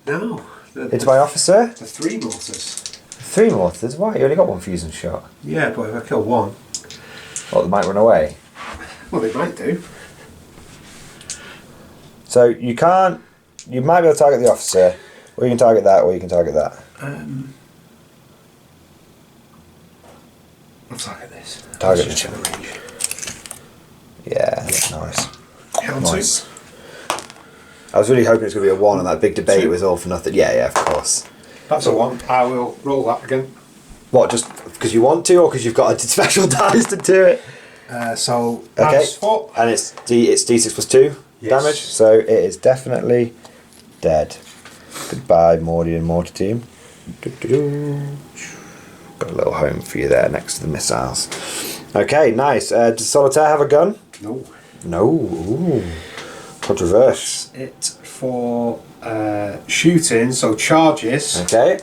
Speaker 2: No.
Speaker 1: Into my officer.
Speaker 2: The 3 mortars.
Speaker 1: 3 mortars? Why? You only got 1 fusion shot.
Speaker 2: Yeah, but if I kill 1...
Speaker 1: Well, they might run away.
Speaker 2: Well, they might do.
Speaker 1: So you can't... You might be able to target the officer, or you can target that, or you can target that.
Speaker 2: I'll target this.
Speaker 1: Target
Speaker 2: this.
Speaker 1: Yeah, that's nice.
Speaker 2: Count
Speaker 1: Nice. I was really hoping it was going to be a 1 and that big debate
Speaker 2: 2.
Speaker 1: was all for nothing. Yeah, of course.
Speaker 2: That's a 1. I will roll that again.
Speaker 1: What, just because you want to, or because you've got a special dice to do it?
Speaker 2: So,
Speaker 1: Okay.
Speaker 2: that's 4.
Speaker 1: And it's D6 plus 2
Speaker 2: Yes.
Speaker 1: damage, so it is definitely dead. Goodbye, Mordian mortar team. Got a little home for you there next to the missiles. Okay, nice. Does Solitaire have a gun?
Speaker 2: No.
Speaker 1: No. Ooh. Controversial.
Speaker 2: It's for shooting, so charges.
Speaker 1: Okay.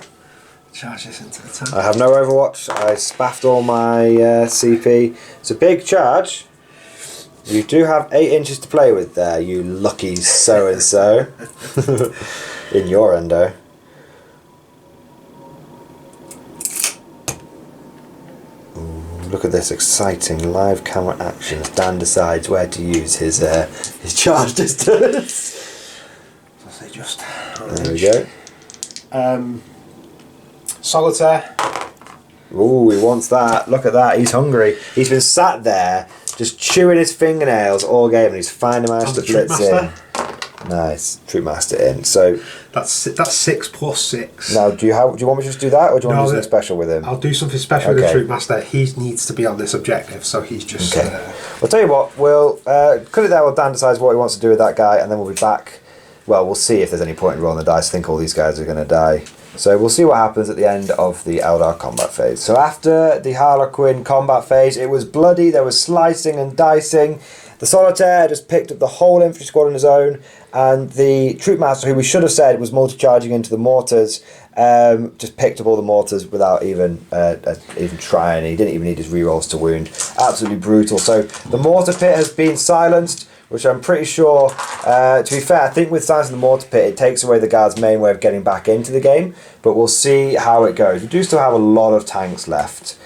Speaker 2: Charges into the tank.
Speaker 1: I have no Overwatch. I spaffed all my CP. It's a big charge. You do have 8 inches to play with there, you lucky so-and-so. In your endo. Ooh, look at this exciting live camera action as Dan decides where to use his charge distance.
Speaker 2: So say just.
Speaker 1: There we go.
Speaker 2: Solitaire.
Speaker 1: Ooh, he wants that. Look at that. He's hungry. He's been sat there just chewing his fingernails all game and he's finally managed to blitz in. Nice. Troop Master in. So
Speaker 2: that's 6 plus 6.
Speaker 1: now do you want me to just do that or do you want to do something special with him?
Speaker 2: I'll do something special with the Troop Master. He needs to be on this objective, so he's just...
Speaker 1: Okay. I'll tell you what, we'll cut it there while Dan decides what he wants to do with that guy and then we'll be back. Well, we'll see if there's any point in rolling the dice. I think all these guys are going to die. So we'll see what happens at the end of the Eldar combat phase. So after the Harlequin combat phase, it was bloody, there was slicing and dicing. The Solitaire just picked up the whole infantry squad on his own, and the Troop Master, who we should have said was multi-charging into the mortars, just picked up all the mortars without even trying. He didn't even need his rerolls to wound. Absolutely brutal. So the mortar pit has been silenced, which I'm pretty sure, to be fair, I think with silencing the mortar pit, it takes away the guard's main way of getting back into the game, but we'll see how it goes. We do still have a lot of tanks left.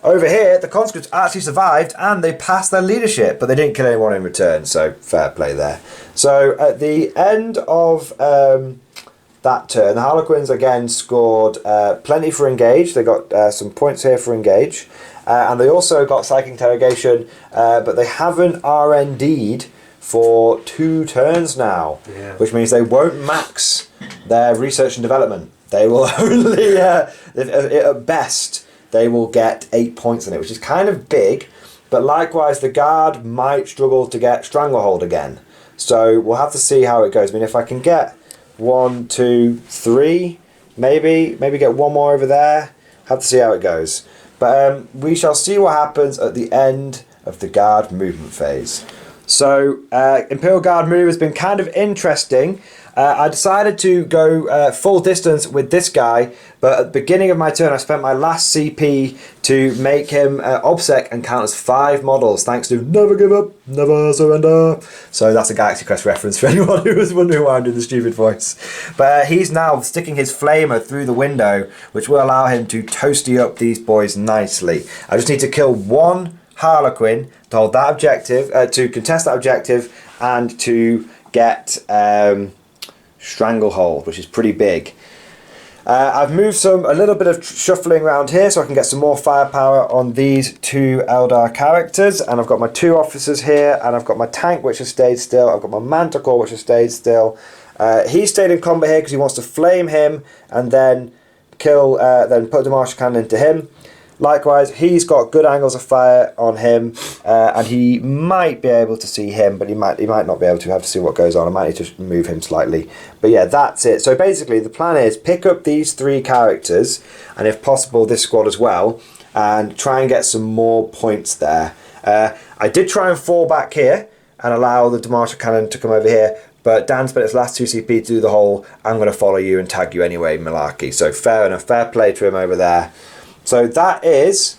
Speaker 1: Over here, the conscripts actually survived and they passed their leadership, but they didn't kill anyone in return, so fair play there. So at the end of that turn, the Harlequins again scored plenty for engage. They got some points here for engage. And they also got psychic interrogation, but they haven't RND'd for 2 turns now, which means they won't max their research and development. They will only, at best, they will get 8 points on it, which is kind of big, but likewise the guard might struggle to get Stranglehold again. So we'll have to see how it goes. I mean, if I can get 1, 2, 3, maybe get 1 more over there, have to see how it goes. But we shall see what happens at the end of the guard movement phase. So Imperial Guard move has been kind of interesting. I decided to go full distance with this guy, but at the beginning of my turn I spent my last CP to make him OBSEC and count as 5 models, thanks to Never Give Up, Never Surrender. So that's a Galaxy Quest reference for anyone who was wondering why I'm doing the stupid voice. But he's now sticking his flamer through the window, which will allow him to toasty up these boys nicely. I just need to kill 1 Harlequin to hold that objective, to contest that objective, and to get Stranglehold, which is pretty big. I've moved a little bit of shuffling around here so I can get some more firepower on these 2 Eldar characters, and I've got my 2 officers here, and I've got my tank which has stayed still, I've got my Manticore which has stayed still. He stayed in combat here because he wants to flame him and then kill, then put a Demartian cannon into him. Likewise, he's got good angles of fire on him, and he might be able to see him, but he might not be able to. Have to see what goes on. I might need to move him slightly. But yeah, that's it. So basically, the plan is pick up these 3 characters, and if possible, this squad as well, and try and get some more points there. I did try and fall back here and allow the Demartian cannon to come over here, But Dan spent his last 2 CP to do the whole I'm going to follow you and tag you anyway malarkey. So fair enough, fair play to him over there. So that is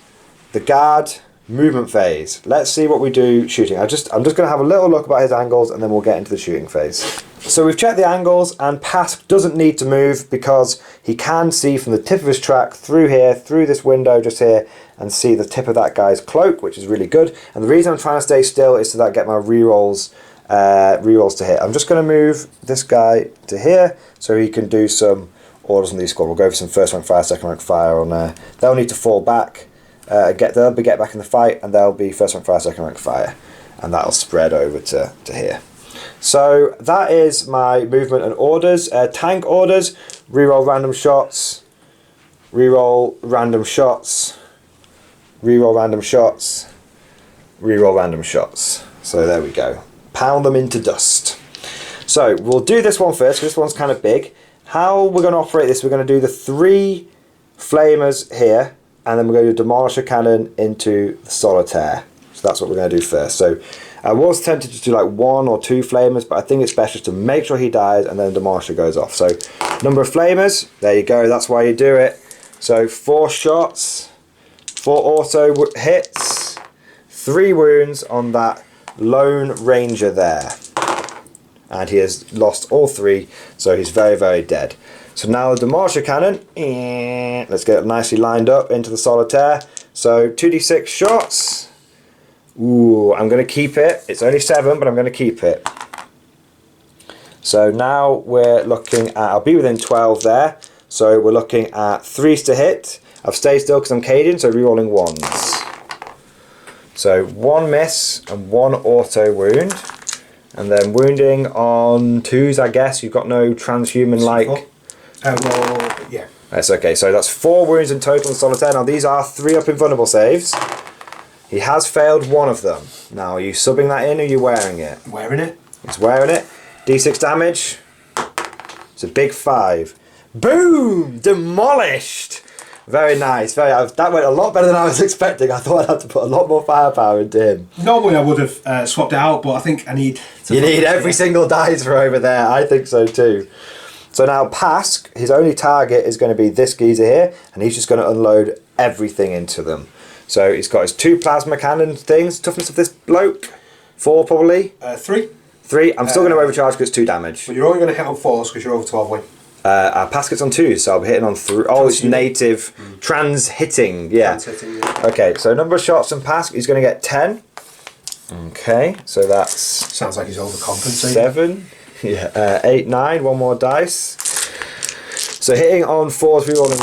Speaker 1: the guard movement phase. Let's see what we do shooting. I'm just going to have a little look about his angles and then we'll get into the shooting phase. So we've checked the angles and Pask doesn't need to move because he can see from the tip of his track through here, through this window just here, and see the tip of that guy's cloak, which is really good. And the reason I'm trying to stay still is so that I get my rerolls to hit. I'm just going to move this guy to here so he can do some orders on these squad. We'll go for some first rank fire, second rank fire on there. They'll need to fall back. They'll get back in the fight and they'll be first rank fire, second rank fire, and that'll spread over to here. So that is my movement and orders. Tank orders, reroll random shots, reroll random shots, reroll random shots, reroll random shots. So there we go. Pound them into dust. So we'll do this one first because this one's kind of big. How we're going to operate this, we're going to do the 3 flamers here, and then we're going to demolish a cannon into the solitaire. So that's what we're going to do first. So I was tempted to do like 1 or 2 flamers, but I think it's best just to make sure he dies and then the demolisher goes off. So number of flamers, there you go, that's why you do it. So 4 shots, 4 auto hits, 3 wounds on that lone ranger there. And he has lost all 3, so he's very, very dead. So now the demolisher cannon, let's get it nicely lined up into the solitaire. So 2d6 shots. Ooh, I'm going to keep it. It's only 7, but I'm going to keep it. So now we're looking at, I'll be within 12 there. So we're looking at 3s to hit. I've stayed still because I'm Cadian, so rerolling 1s. So 1 miss and 1 auto wound. And then wounding on 2s, I guess. You've got no transhuman-like.
Speaker 2: Well, yeah.
Speaker 1: That's okay. So that's 4 wounds in total in solitaire. Now these are 3 up in vulnerable saves. He has failed 1 of them. Now are you subbing that in or are you wearing it?
Speaker 2: Wearing it.
Speaker 1: He's wearing it. D6 damage. It's a big 5. Boom! Demolished! Very nice. That went a lot better than I was expecting. I thought I'd have to put a lot more firepower into him.
Speaker 2: Normally I would have swapped it out, but I think I need...
Speaker 1: You need every single dice for over there. I think so too. So now Pask, his only target is going to be this geezer here, and he's just going to unload everything into them. So he's got his 2 plasma cannon things. Toughness of this bloke? 4 probably?
Speaker 2: 3.
Speaker 1: 3. I'm still going to overcharge because it's 2 damage.
Speaker 2: But you're only going to hit on 4s because you're over 12 win.
Speaker 1: Our Pask gets on 2, so I'll be hitting on 3. Oh, it's native. Trans-hitting, yeah.
Speaker 2: Trans-hitting, yeah.
Speaker 1: Okay, so number of shots from Pask, he's going to get 10. Okay, so that's...
Speaker 2: Sounds like he's overcompensating.
Speaker 1: 7. Yeah, 8, 9, 1 more dice. So hitting on 4s, rerolling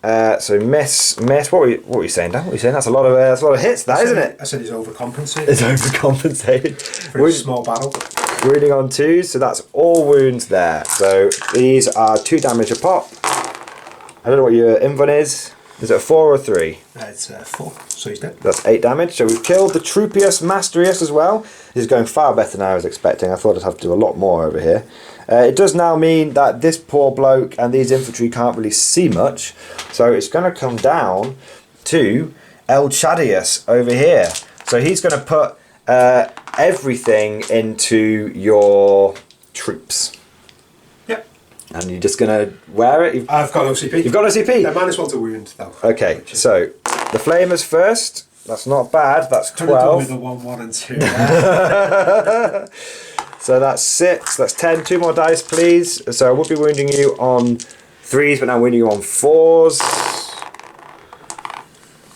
Speaker 1: 1s. So miss. What were you saying, Dan? What were you saying? That's a lot of hits, isn't it?
Speaker 2: I said he's overcompensating.
Speaker 1: It's overcompensated.
Speaker 2: For a small battle.
Speaker 1: Wounding on 2s, so that's all wounds there. So these are 2 damage a pop. I don't know what your invuln is. Is it a 4 or a 3?
Speaker 2: It's 4, so he's dead.
Speaker 1: That's 8 damage. So we've killed the Troupius Masterius as well. This is going far better than I was expecting. I thought I'd have to do a lot more over here. It does now mean that this poor bloke and these infantry can't really see much. So it's going to come down to El Chadius over here. So he's going to put everything into your troops.
Speaker 2: Yep.
Speaker 1: And you're just going to wear it?
Speaker 2: I've got no CP.
Speaker 1: You've got no CP?
Speaker 2: Yeah, -1 to wound, though.
Speaker 1: Okay, so the flamers first. That's not bad. That's 12.
Speaker 2: Could have done with the 1, 1 and 2.
Speaker 1: So that's 6. That's 10. 2 more dice, please. So I would be wounding you on 3s, but now wounding you on 4s.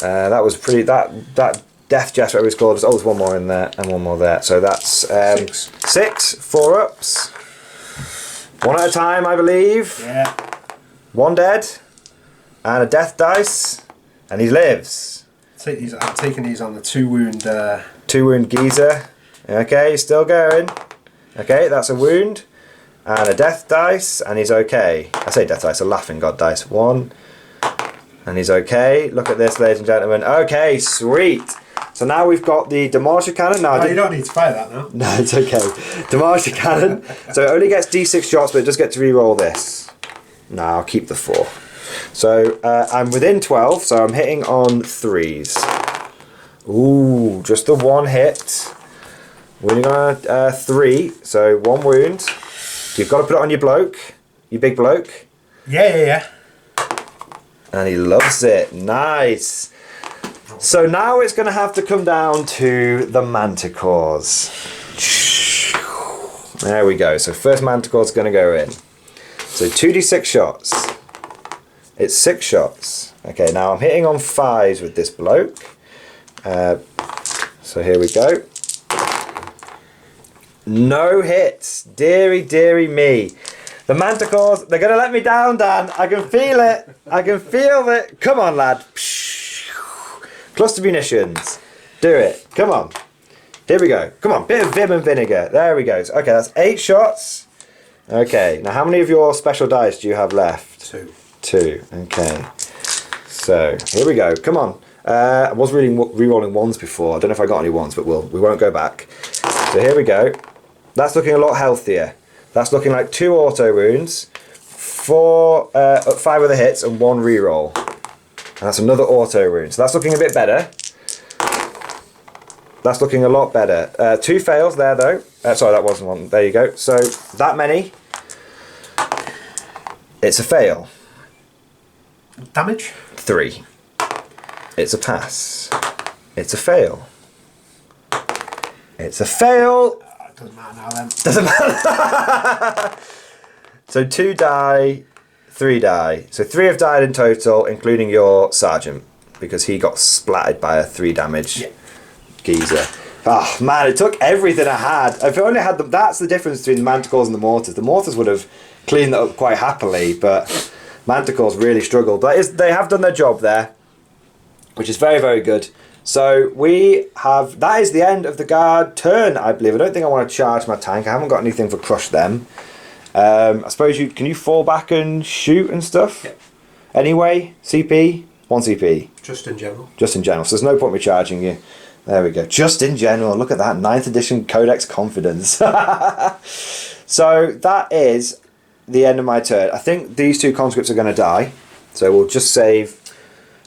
Speaker 1: That was pretty... That death jest, whatever it's called. Oh, there's 1 more in there and 1 more there. So that's 6. 4 ups. 1 at a time, I believe.
Speaker 2: Yeah.
Speaker 1: 1 dead. And a death dice. And he lives.
Speaker 2: I'm taking these on the 2 wound...
Speaker 1: 2 wound geezer. Okay, he's still going. Okay, that's a wound. And a death dice. And he's okay. I say death dice, a laughing god dice. 1. And he's okay. Look at this, ladies and gentlemen. Okay, sweet. So now we've got the demolisher cannon. Now
Speaker 2: you don't need to fire that now.
Speaker 1: No, it's okay. Demolisher cannon. So it only gets d6 shots, but it does get to re-roll this. No, I'll keep the 4. So I'm within 12, so I'm hitting on 3s. Ooh, just the 1 hit. Wounding on 3, so 1 wound. You've got to put it on your bloke, your big bloke.
Speaker 2: Yeah.
Speaker 1: And he loves it. Nice. So now it's going to have to come down to the manticores. There we go. So first manticore's going to go in. So 2d6 shots. It's 6 shots. Okay, now I'm hitting on 5s with this bloke. So here we go. No hits. Deary, deary me. The manticores, they're going to let me down, Dan. I can feel it. I can feel it. Come on, lad. Cluster munitions. Do it. Come on. Here we go. Come on. Bit of vim and vinegar. There we go. Okay, that's 8 shots. Okay, now how many of your special dice do you have left?
Speaker 2: 2.
Speaker 1: 2. Okay. So, here we go. Come on. I was re-rolling 1s before. I don't know if I got any 1s, but we won't go back. So here we go. That's looking a lot healthier. That's looking like 2 auto wounds, 5 other hits, and 1 reroll. And that's another auto wound. So that's looking a bit better. That's looking a lot better. 2 fails there, though. Sorry, that wasn't one. There you go. So that many. It's a fail.
Speaker 2: Damage?
Speaker 1: 3. It's a pass. It's a fail. It's a fail.
Speaker 2: Doesn't matter now then.
Speaker 1: Doesn't matter. So 2 die, 3 die. So 3 have died in total, including your sergeant, because he got splattered by a 3 damage geezer. Oh man, it took everything I had. If I only had them, that's the difference between the manticores and the mortars. The mortars would have cleaned that up quite happily, but manticores really struggled. But they have done their job there, which is very, very good. So that is the end of the guard turn, I believe. I don't think I want to charge my tank. I haven't got anything for crush them. I suppose can you fall back and shoot and stuff?
Speaker 2: Yep.
Speaker 1: Anyway, CP? 1 CP.
Speaker 2: Just in general.
Speaker 1: Just in general. So there's no point me charging you. There we go. Just in general. Look at that. 9th edition Codex Confidence. So that is the end of my turn. I think these 2 conscripts are going to die. So we'll just save...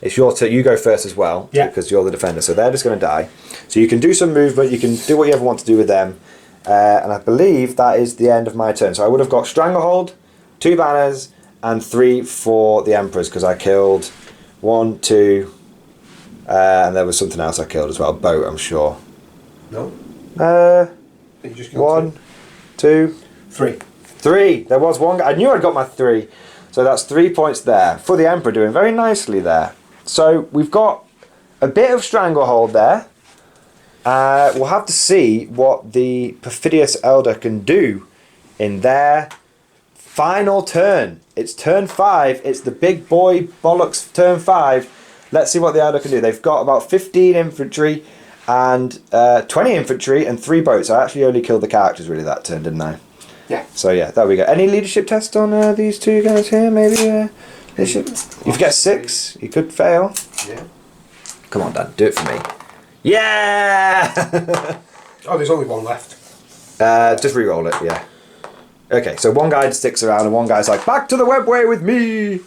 Speaker 1: It's your turn. You go first as well, because you're the defender. So they're just going to die. So you can do some movement. You can do what you ever want to do with them. And I believe that is the end of my turn. So I would have got Stranglehold, 2 banners, and 3 for the Emperors, because I killed 1, 2, and there was something else I killed as well. A boat, I'm sure.
Speaker 2: No.
Speaker 1: You just 1, 2,
Speaker 2: 3.
Speaker 1: 3. There was 1. I knew I'd got my 3. So that's 3 points there for the Emperor, doing very nicely there. So we've got a bit of Stranglehold there. We'll have to see what the Perfidious Elder can do in their final turn. It's turn 5. It's the big boy bollocks turn 5. Let's see what the Elder can do. They've got about 15 infantry and 20 infantry and 3 boats. I actually only killed the characters really that turn, didn't I?
Speaker 2: Yeah.
Speaker 1: So yeah, there we go. Any leadership test on these 2 guys here? Maybe leadership? If you get 6, you could fail.
Speaker 2: Yeah.
Speaker 1: Come on, Dan, do it for me. Yeah!
Speaker 2: Oh, there's only 1 left.
Speaker 1: Just re-roll it, yeah. Okay, so 1 guy sticks around and 1 guy's like, back to the webway with me!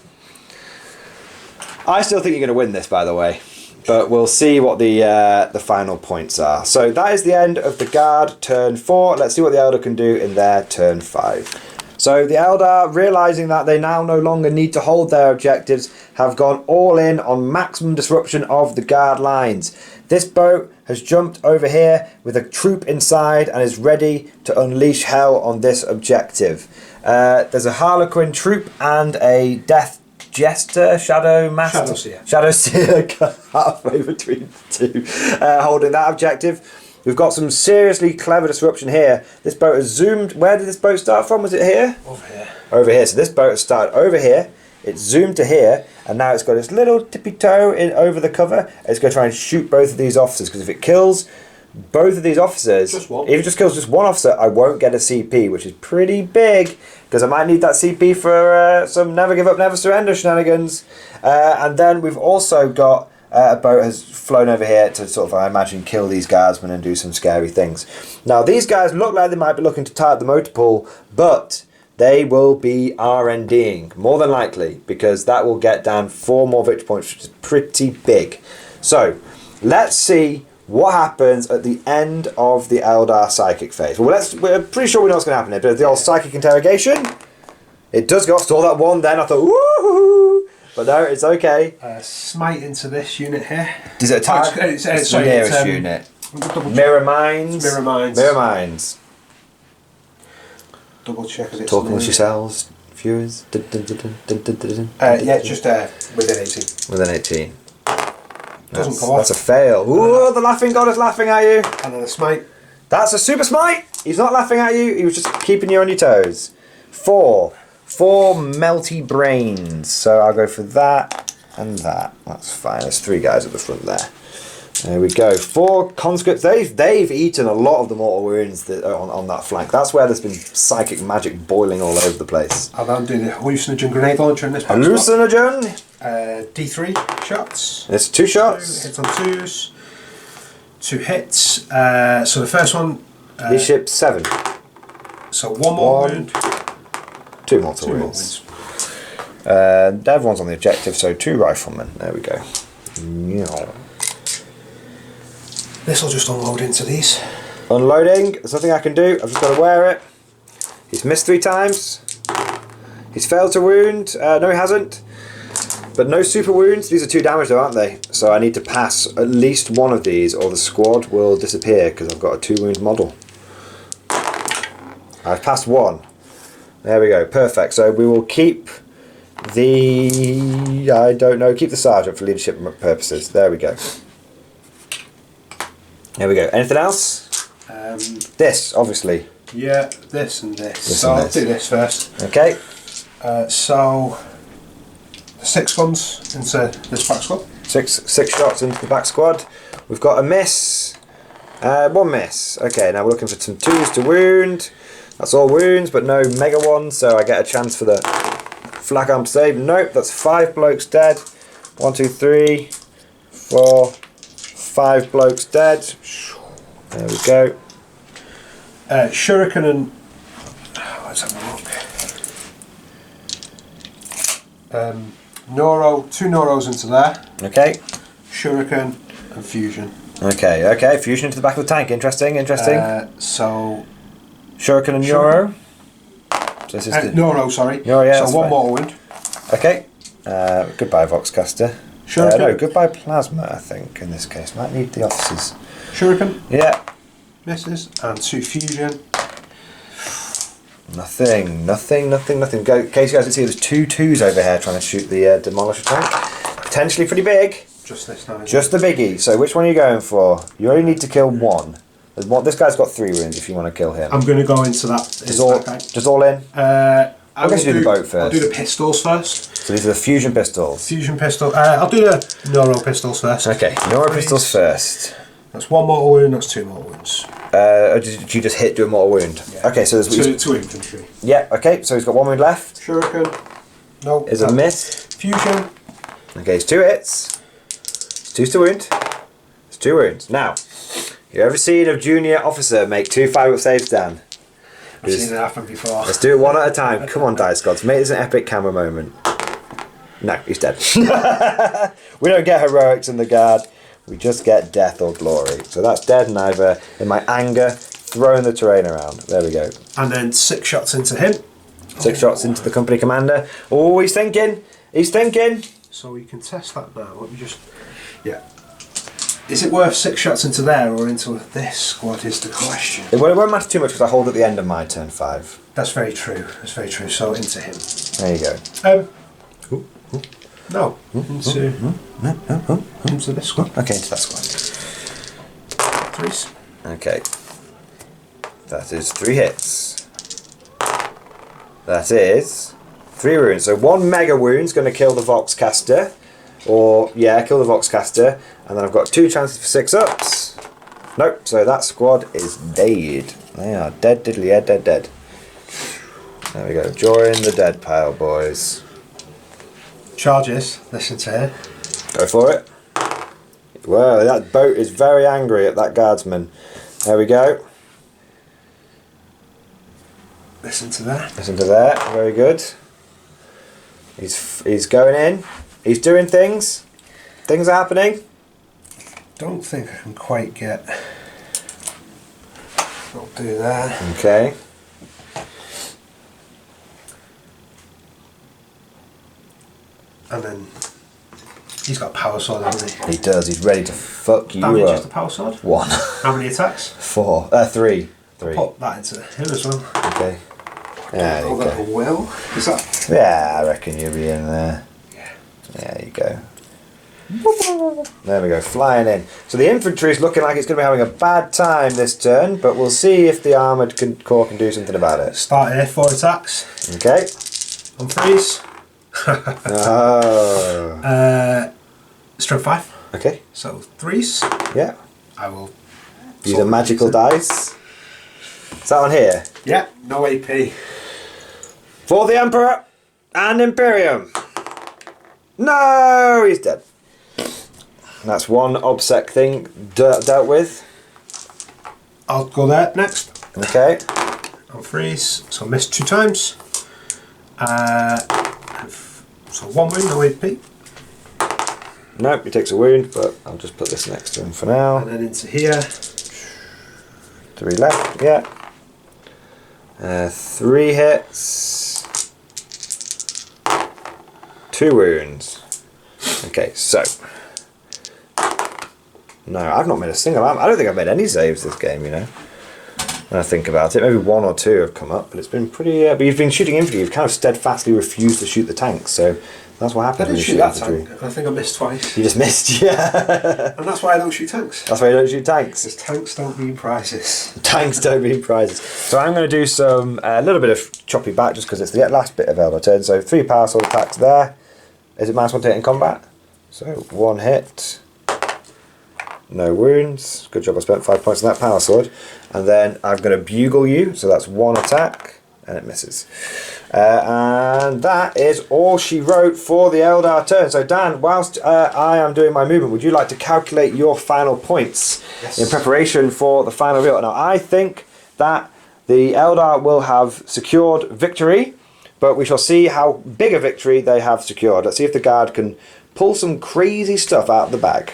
Speaker 1: I still think you're going to win this, by the way. But we'll see what the final points are. So that is the end of the Guard turn 4. Let's see what the Elder can do in their turn 5. So the Eldar, realising that they now no longer need to hold their objectives, have gone all in on maximum disruption of the Guard lines. This boat has jumped over here with a troop inside and is ready to unleash hell on this objective. There's a Harlequin troop and a Death Jester, Shadow Master, Shadow Seer halfway between the 2, holding that objective. We've got some seriously clever disruption here. This boat has zoomed. Where did this boat start from? Was it here?
Speaker 2: Over here.
Speaker 1: Over here. So this boat has started over here. It's zoomed to here, and now it's got its little tippy toe in over the cover. It's going to try and shoot both of these officers, because if it kills both of these officers, if it just kills just 1 officer, I won't get a CP, which is pretty big, because I might need that CP for some never give up, never surrender shenanigans. And then we've also got a boat has flown over here to sort of, I imagine, kill these guardsmen and do some scary things. Now, these guys look like they might be looking to tie up the motor pool, but they will be RNDing, more than likely, because that will get down 4 more victory points, which is pretty big. So, let's see What happens at the end of the Eldar psychic phase? Well, we're pretty sure we know what's going to happen here, but the old psychic interrogation. It does go off to all that one then. I thought, woohoo! But no, it's okay.
Speaker 2: Smite into this unit here.
Speaker 1: Does it attack?
Speaker 2: It's
Speaker 1: the nearest unit. Mirror Mines.
Speaker 2: Mirror Mines.
Speaker 1: Mirror Mines.
Speaker 2: Double check as it's
Speaker 1: Talk amongst yourselves, viewers.
Speaker 2: Yeah, just within 18.
Speaker 1: Within 18.
Speaker 2: Doesn't come off.
Speaker 1: That's a fail. Ooh, the laughing god is laughing at you.
Speaker 2: And then a smite.
Speaker 1: That's a super smite. He's not laughing at you. He was just keeping you on your toes. 4 melty brains. So I'll go for that and that. That's fine. There's 3 guys at the front there. There we go. 4 conscripts. They've eaten a lot of the mortal wounds that are on that flank. That's where there's been psychic magic boiling all over the place.
Speaker 2: I'll then do the hallucinogen grenade launcher in this box.
Speaker 1: Hallucinogen.
Speaker 2: D3 shots.
Speaker 1: It's 2 shots.
Speaker 2: 2 hits on 2s. 2 hits. So the first one.
Speaker 1: Leadership 7.
Speaker 2: So 1 more wound.
Speaker 1: 2 mortal wounds. Everyone's on the objective, so 2 riflemen. There we go. Yeah.
Speaker 2: This will just unload into these.
Speaker 1: Unloading. There's nothing I can do. I've just got to wear it. He's missed 3 times. He's failed to wound. No, he hasn't. But no super wounds. These are 2 damage though, aren't they? So I need to pass at least one of these or the squad will disappear because I've got a 2 wound model. I've passed 1. There we go. Perfect. So we will keep the... I don't know. Keep the sergeant for leadership purposes. There we go. There we go. Anything else? This, obviously.
Speaker 2: Yeah, this and this. So I'll do this first.
Speaker 1: Okay.
Speaker 2: So... 6 guns into this back squad.
Speaker 1: 6 shots into the back squad. We've got a miss. 1 miss. Okay, now we're looking for some 2s to wound. That's all wounds, but no mega ones, so I get a chance for the flak arm save. Nope, that's 5 blokes dead. 1, 2, 3, 4, 5 blokes dead. There we go.
Speaker 2: Shuriken and... let's have a look. Noro, 2 Noros into there.
Speaker 1: Okay.
Speaker 2: Shuriken and Fusion.
Speaker 1: Okay. Fusion into the back of the tank. Interesting.
Speaker 2: So...
Speaker 1: Shuriken and Noro. So this is
Speaker 2: Noro, sorry.
Speaker 1: Noro, yeah.
Speaker 2: So 1 mortal wound.
Speaker 1: Okay. Goodbye, Voxcaster.
Speaker 2: Shuriken.
Speaker 1: No, goodbye, Plasma, I think, in this case. Might need the officers.
Speaker 2: Shuriken.
Speaker 1: Yeah.
Speaker 2: Misses. And 2 Fusion.
Speaker 1: Nothing. In case you guys can see, there's 2 2s over here trying to shoot the Demolisher tank. Potentially pretty big.
Speaker 2: Just this now.
Speaker 1: Just the biggie. So which one are you going for? You only need to kill 1. This guy's got 3 wounds if you want to kill him.
Speaker 2: I'm going to go into that.
Speaker 1: Just all in?
Speaker 2: I
Speaker 1: guess you do the boat first.
Speaker 2: I'll do the pistols first.
Speaker 1: So these are the fusion pistols.
Speaker 2: Fusion pistol. I'll do the Noro pistols first.
Speaker 1: Okay, Noro pistols first.
Speaker 2: That's 1 mortal wound, that's 2 mortal wounds.
Speaker 1: Did you just do a mortal wound?
Speaker 2: Yeah.
Speaker 1: Okay, so there's
Speaker 2: 2 infantry.
Speaker 1: Yeah, okay, so he's got 1 wound left.
Speaker 2: Shuriken. No.
Speaker 1: Is a miss.
Speaker 2: Fusion.
Speaker 1: Okay, it's 2 hits. It's 2 to wound. It's 2 wounds. Now, you ever seen a junior officer make 2 5-up saves, Dan?
Speaker 2: I've seen it happen before.
Speaker 1: Let's do it one at a time. Come on, Dice Gods. Make this an epic camera moment. No, he's dead. We don't get heroics in the guard. We just get death or glory. So that's dead, and I've, in my anger, thrown the terrain around. There we go.
Speaker 2: And then 6 shots into him.
Speaker 1: 6 shots into the company commander. Oh, he's thinking. He's thinking.
Speaker 2: So we can test that now. Let me just... Yeah. Is it worth 6 shots into there or into this squad is the question.
Speaker 1: It won't matter too much because I hold at the end of my turn 5.
Speaker 2: That's very true. That's very true. So into him.
Speaker 1: There you go.
Speaker 2: No. Into this squad.
Speaker 1: Okay, into that squad.
Speaker 2: 3s.
Speaker 1: Okay. That is 3 hits. That is 3 wounds. So 1 mega wound's going to kill the Voxcaster. Or, yeah, kill the Voxcaster. And then I've got 2 chances for 6-ups. Nope, so that squad is dead. They are dead, diddly, dead. There we go. Join the dead pile, boys.
Speaker 2: Charges. Listen to her.
Speaker 1: Go for it. Well, that boat is very angry at that guardsman. There we go.
Speaker 2: Listen to that.
Speaker 1: Listen to that. Very good. He's going in. He's doing things. Things are happening.
Speaker 2: don't think I can quite get. I'll do there.
Speaker 1: Okay.
Speaker 2: And then he's got a power sword, hasn't he?
Speaker 1: He does. He's ready to fuck you
Speaker 2: Damage
Speaker 1: up.
Speaker 2: just a power sword.
Speaker 1: 1.
Speaker 2: How many attacks?
Speaker 1: 4. 3. 3.
Speaker 2: Put that into him as well.
Speaker 1: Okay. There you go.
Speaker 2: Will. Is that?
Speaker 1: Yeah, I reckon you'll be in there.
Speaker 2: Yeah.
Speaker 1: There you go. There we go, flying in. So the infantry is looking like it's going to be having a bad time this turn, but we'll see if the armoured corps can do something about it.
Speaker 2: Start here, 4 attacks.
Speaker 1: Okay.
Speaker 2: On freeze.
Speaker 1: Oh.
Speaker 2: Strength 5.
Speaker 1: Okay.
Speaker 2: So 3s.
Speaker 1: Yeah.
Speaker 2: I will
Speaker 1: Use a magical dice. Is that on here?
Speaker 2: Yeah, no AP.
Speaker 1: For the Emperor and Imperium. No, he's dead. That's one obsec thing dealt with.
Speaker 2: I'll go there next.
Speaker 1: Okay.
Speaker 2: On freeze. So missed 2 times. So 1 wound, no AP.
Speaker 1: Nope, he takes a wound, but I'll just put this next to him for now.
Speaker 2: And then into here.
Speaker 1: 3 left, yeah. 3 hits. 2 wounds. Okay, so. No, I've not made a single. I don't think I've made any saves this game, you know. When I think about it, maybe 1 or 2 have come up, but it's been pretty. But you've been shooting infantry. You've kind of steadfastly refused to shoot the tanks, so that's what happens
Speaker 2: I
Speaker 1: when
Speaker 2: didn't
Speaker 1: you
Speaker 2: shoot that
Speaker 1: infantry.
Speaker 2: tank. I think I missed twice.
Speaker 1: You just missed, yeah.
Speaker 2: And that's why I don't shoot tanks.
Speaker 1: That's why you don't shoot tanks.
Speaker 2: Because tanks don't mean prizes.
Speaker 1: Tanks don't mean prizes. So I'm going to do some a little bit of choppy back just because it's the last bit of Eldar turn. So 3 power sword attacks there. Is it -1 to hit in combat? So 1 hit. No wounds. Good job, I spent 5 points on that power sword. And then I'm going to bugle you, so that's 1 attack, and it misses. And that is all she wrote for the Eldar turn. So Dan, whilst I am doing my movement, would you like to calculate your final points in preparation for the final reveal? Now, I think that the Eldar will have secured victory, but we shall see how big a victory they have secured. Let's see if the Guard can pull some crazy stuff out of the bag.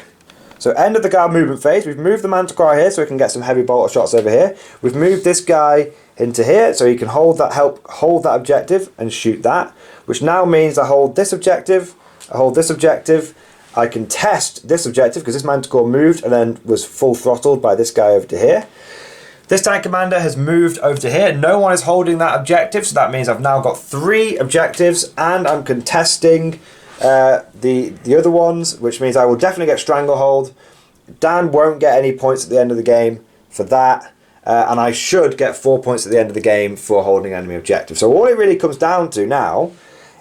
Speaker 1: So end of the Guard movement phase. We've moved the Manticore here so we can get some heavy bolter shots over here. We've moved this guy into here so he can hold that objective and shoot that, which now means I hold this objective, I can test this objective because this Manticore moved and then was full throttled by this guy over to here. This tank commander has moved over to here. No one is holding that objective, so that means I've now got 3 objectives and I'm contesting the other ones, which means I will definitely get Stranglehold. Dan won't get any points at the end of the game for that, and I should get 4 points at the end of the game for holding enemy objective. So all it really comes down to now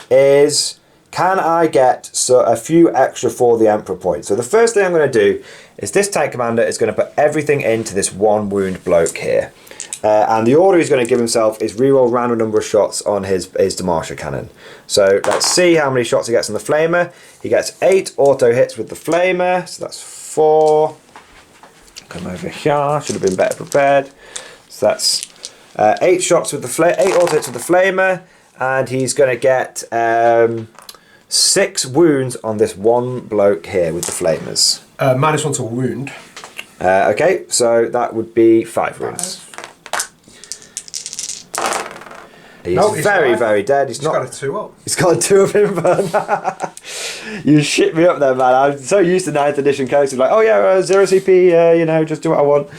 Speaker 1: is, can I get a few extra for the Emperor points? So the first thing I'm going to do is this tank commander is going to put everything into this 1 wound bloke here. And the order he's going to give himself is reroll random number of shots on his Demartia cannon. So let's see how many shots he gets on the Flamer. He gets 8 auto hits with the Flamer, so that's 4. Come over here, should have been better prepared. So that's 8 shots with the 8 auto hits with the Flamer, and he's going to get 6 wounds on this 1 bloke here with the Flamers.
Speaker 2: -1 to wound.
Speaker 1: Okay, so that would be 5 wounds. He's very dead. He's not
Speaker 2: got a 2 up.
Speaker 1: He's got a 2 of him, but you shit me up there, man. I'm so used to 9th edition codes. Like, oh yeah, 0 CP, you know, just do what I want.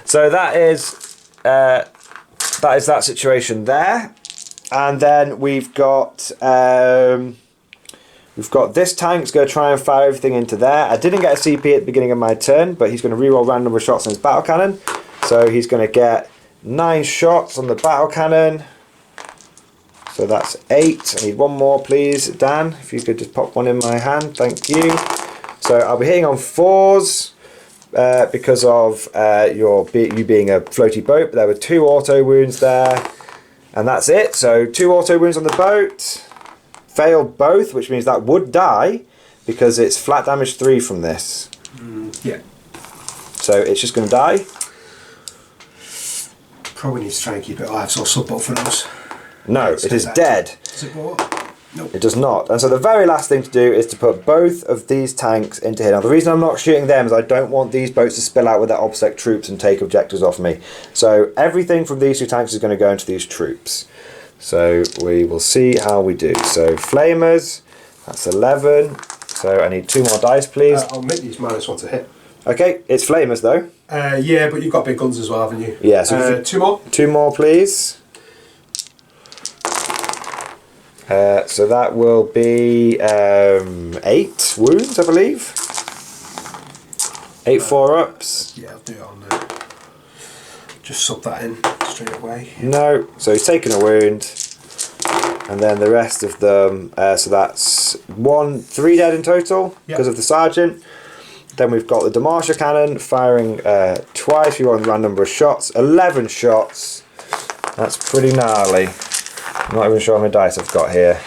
Speaker 1: So that is that situation there. And then we've got this tank's going to try and fire everything into there. I didn't get a CP at the beginning of my turn, but he's going to reroll random number of shots on his battle cannon. So he's going to get 9 shots on the battle cannon. So that's 8. I need 1 more, please, Dan. If you could just pop 1 in my hand, thank you. So I'll be hitting on 4s because of you being a floaty boat. But there were 2 auto wounds there, and that's it. So 2 auto wounds on the boat. Failed both, which means that would die because it's flat damage 3 from this.
Speaker 2: Yeah.
Speaker 1: So it's just going to die.
Speaker 2: Probably need to try and keep it alive, so I'll sub both for those.
Speaker 1: No, it is dead.
Speaker 2: Is it what? Nope.
Speaker 1: It does not. And so the very last thing to do is to put both of these tanks into here. Now the reason I'm not shooting them is I don't want these boats to spill out with their OBSEC troops and take objectives off me. So everything from these 2 tanks is going to go into these troops. So we will see how we do. So flamers, that's 11. So I need 2 more dice, please.
Speaker 2: I'll make these -1 to hit.
Speaker 1: Okay, it's flamers though.
Speaker 2: Yeah, but you've got big guns as well, haven't you?
Speaker 1: Yeah, so
Speaker 2: 2 more.
Speaker 1: 2 more, please. So that will be 8 wounds, I believe. 8 4-ups.
Speaker 2: Yeah, I'll do it on there. Just sub that in straight away.
Speaker 1: No, so he's taken a wound. And then the rest of them, so that's 3 dead in total because of the sergeant. Then we've got the Demarcher cannon firing twice. We want the round number of shots. 11 shots. That's pretty gnarly. I'm not even sure how many dice I've got here.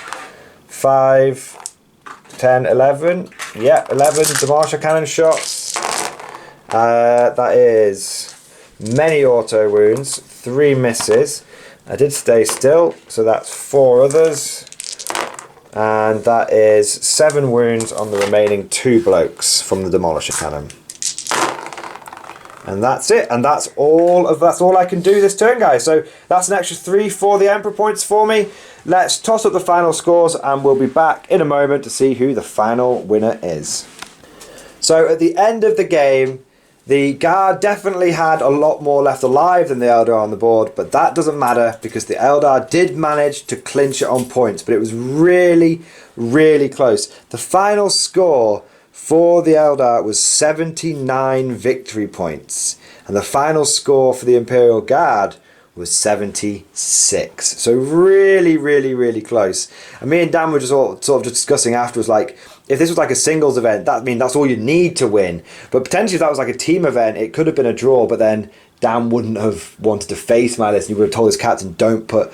Speaker 1: 5, 10, 11. Yeah, 11 Demarcher cannon shots. That is many auto wounds, 3 misses. I did stay still, so that's 4 others. And that is 7 wounds on the remaining 2 blokes from the Demolisher cannon. And that's it, and that's all I can do this turn, guys. So that's an extra 3 for the Emperor points for me. Let's toss up the final scores and we'll be back in a moment to see who the final winner is. So at the end of the game, the Guard definitely had a lot more left alive than the Eldar on the board, but that doesn't matter because the Eldar did manage to clinch it on points, but it was really, really close. The final score for the Eldar was 79 victory points, and the final score for the Imperial Guard was 76. So really, really, really close. And me and Dan were just sort of just discussing afterwards, like, if this was like a singles event, that's all you need to win. But potentially if that was like a team event, it could have been a draw, but then Dan wouldn't have wanted to face my list. He would have told his captain, don't put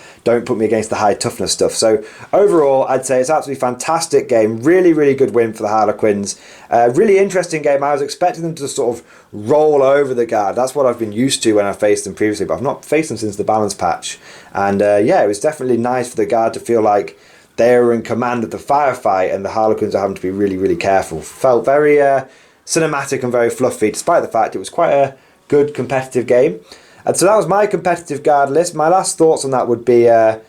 Speaker 1: me against the high toughness stuff. So overall, I'd say it's absolutely fantastic game. Really, really good win for the Harlequins. Really interesting game. I was expecting them to sort of roll over the Guard. That's what I've been used to when I faced them previously, but I've not faced them since the balance patch. And yeah, it was definitely nice for the Guard to feel like they were in command of the firefight and the Harlequins are having to be really, really careful. Felt very cinematic and very fluffy, despite the fact it was quite a good competitive game. And so that was my competitive Guard list. My last thoughts on that would be I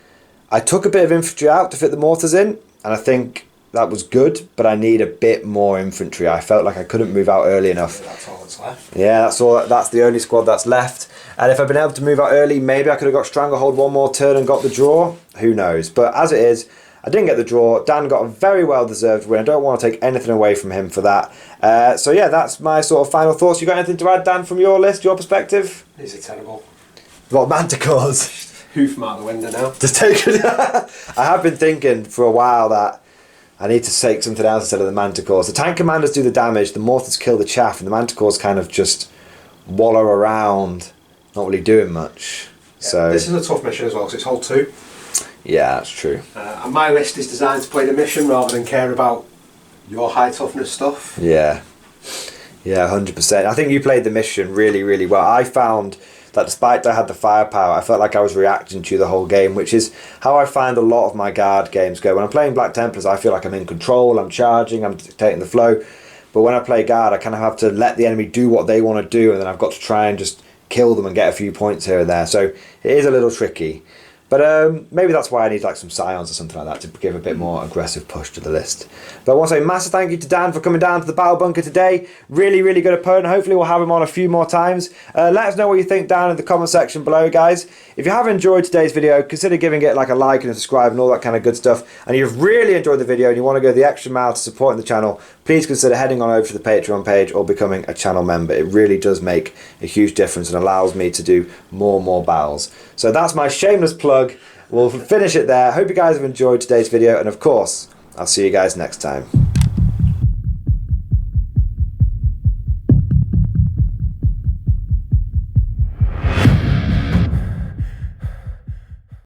Speaker 1: took a bit of infantry out to fit the mortars in, and I think that was good, but I need a bit more infantry. I felt like I couldn't move out early enough.
Speaker 2: That's all that's left.
Speaker 1: Yeah, that's the only squad that's left. And if I'd been able to move out early, maybe I could have got Stranglehold one more turn and got the draw. Who knows? But as it is, I didn't get the draw. Dan got a very well-deserved win. I don't want to take anything away from him for that. So yeah, that's my sort of final thoughts. You got anything to add, Dan, from your list, your perspective?
Speaker 2: These are terrible.
Speaker 1: What, Manticores?
Speaker 2: Hoof them out the window now.
Speaker 1: Just take it. I have been thinking for a while that I need to take something else instead of the Manticores. The tank commanders do the damage, the mortars kill the chaff, and the Manticores kind of just wallow around, not really doing much.
Speaker 2: Yeah,
Speaker 1: so
Speaker 2: this is a tough mission as well, because it's hold 2.
Speaker 1: Yeah, that's true.
Speaker 2: And my list is designed to play the mission rather than care about your high toughness stuff.
Speaker 1: Yeah. Yeah, 100%. I think you played the mission really, really well. I found that despite I had the firepower, I felt like I was reacting to the whole game, which is how I find a lot of my Guard games go. When I'm playing Black Templars, I feel like I'm in control, I'm charging, I'm dictating the flow. But when I play Guard, I kind of have to let the enemy do what they want to do, and then I've got to try and just kill them and get a few points here and there. So it is a little tricky. But maybe that's why I need like some scions or something like that to give a bit more aggressive push to the list. But I want to say a massive thank you to Dan for coming down to the Battle Bunker today. Really, really good opponent. Hopefully we'll have him on a few more times. Let us know what you think down in the comment section below, guys. If you have enjoyed today's video, consider giving it like a like and a subscribe and all that kind of good stuff. And if you've really enjoyed the video and you want to go the extra mile to supporting the channel, please consider heading on over to the Patreon page or becoming a channel member. It really does make a huge difference and allows me to do more battles. So that's my shameless plug. We'll finish it there. Hope you guys have enjoyed today's video, and of course, I'll see you guys next time.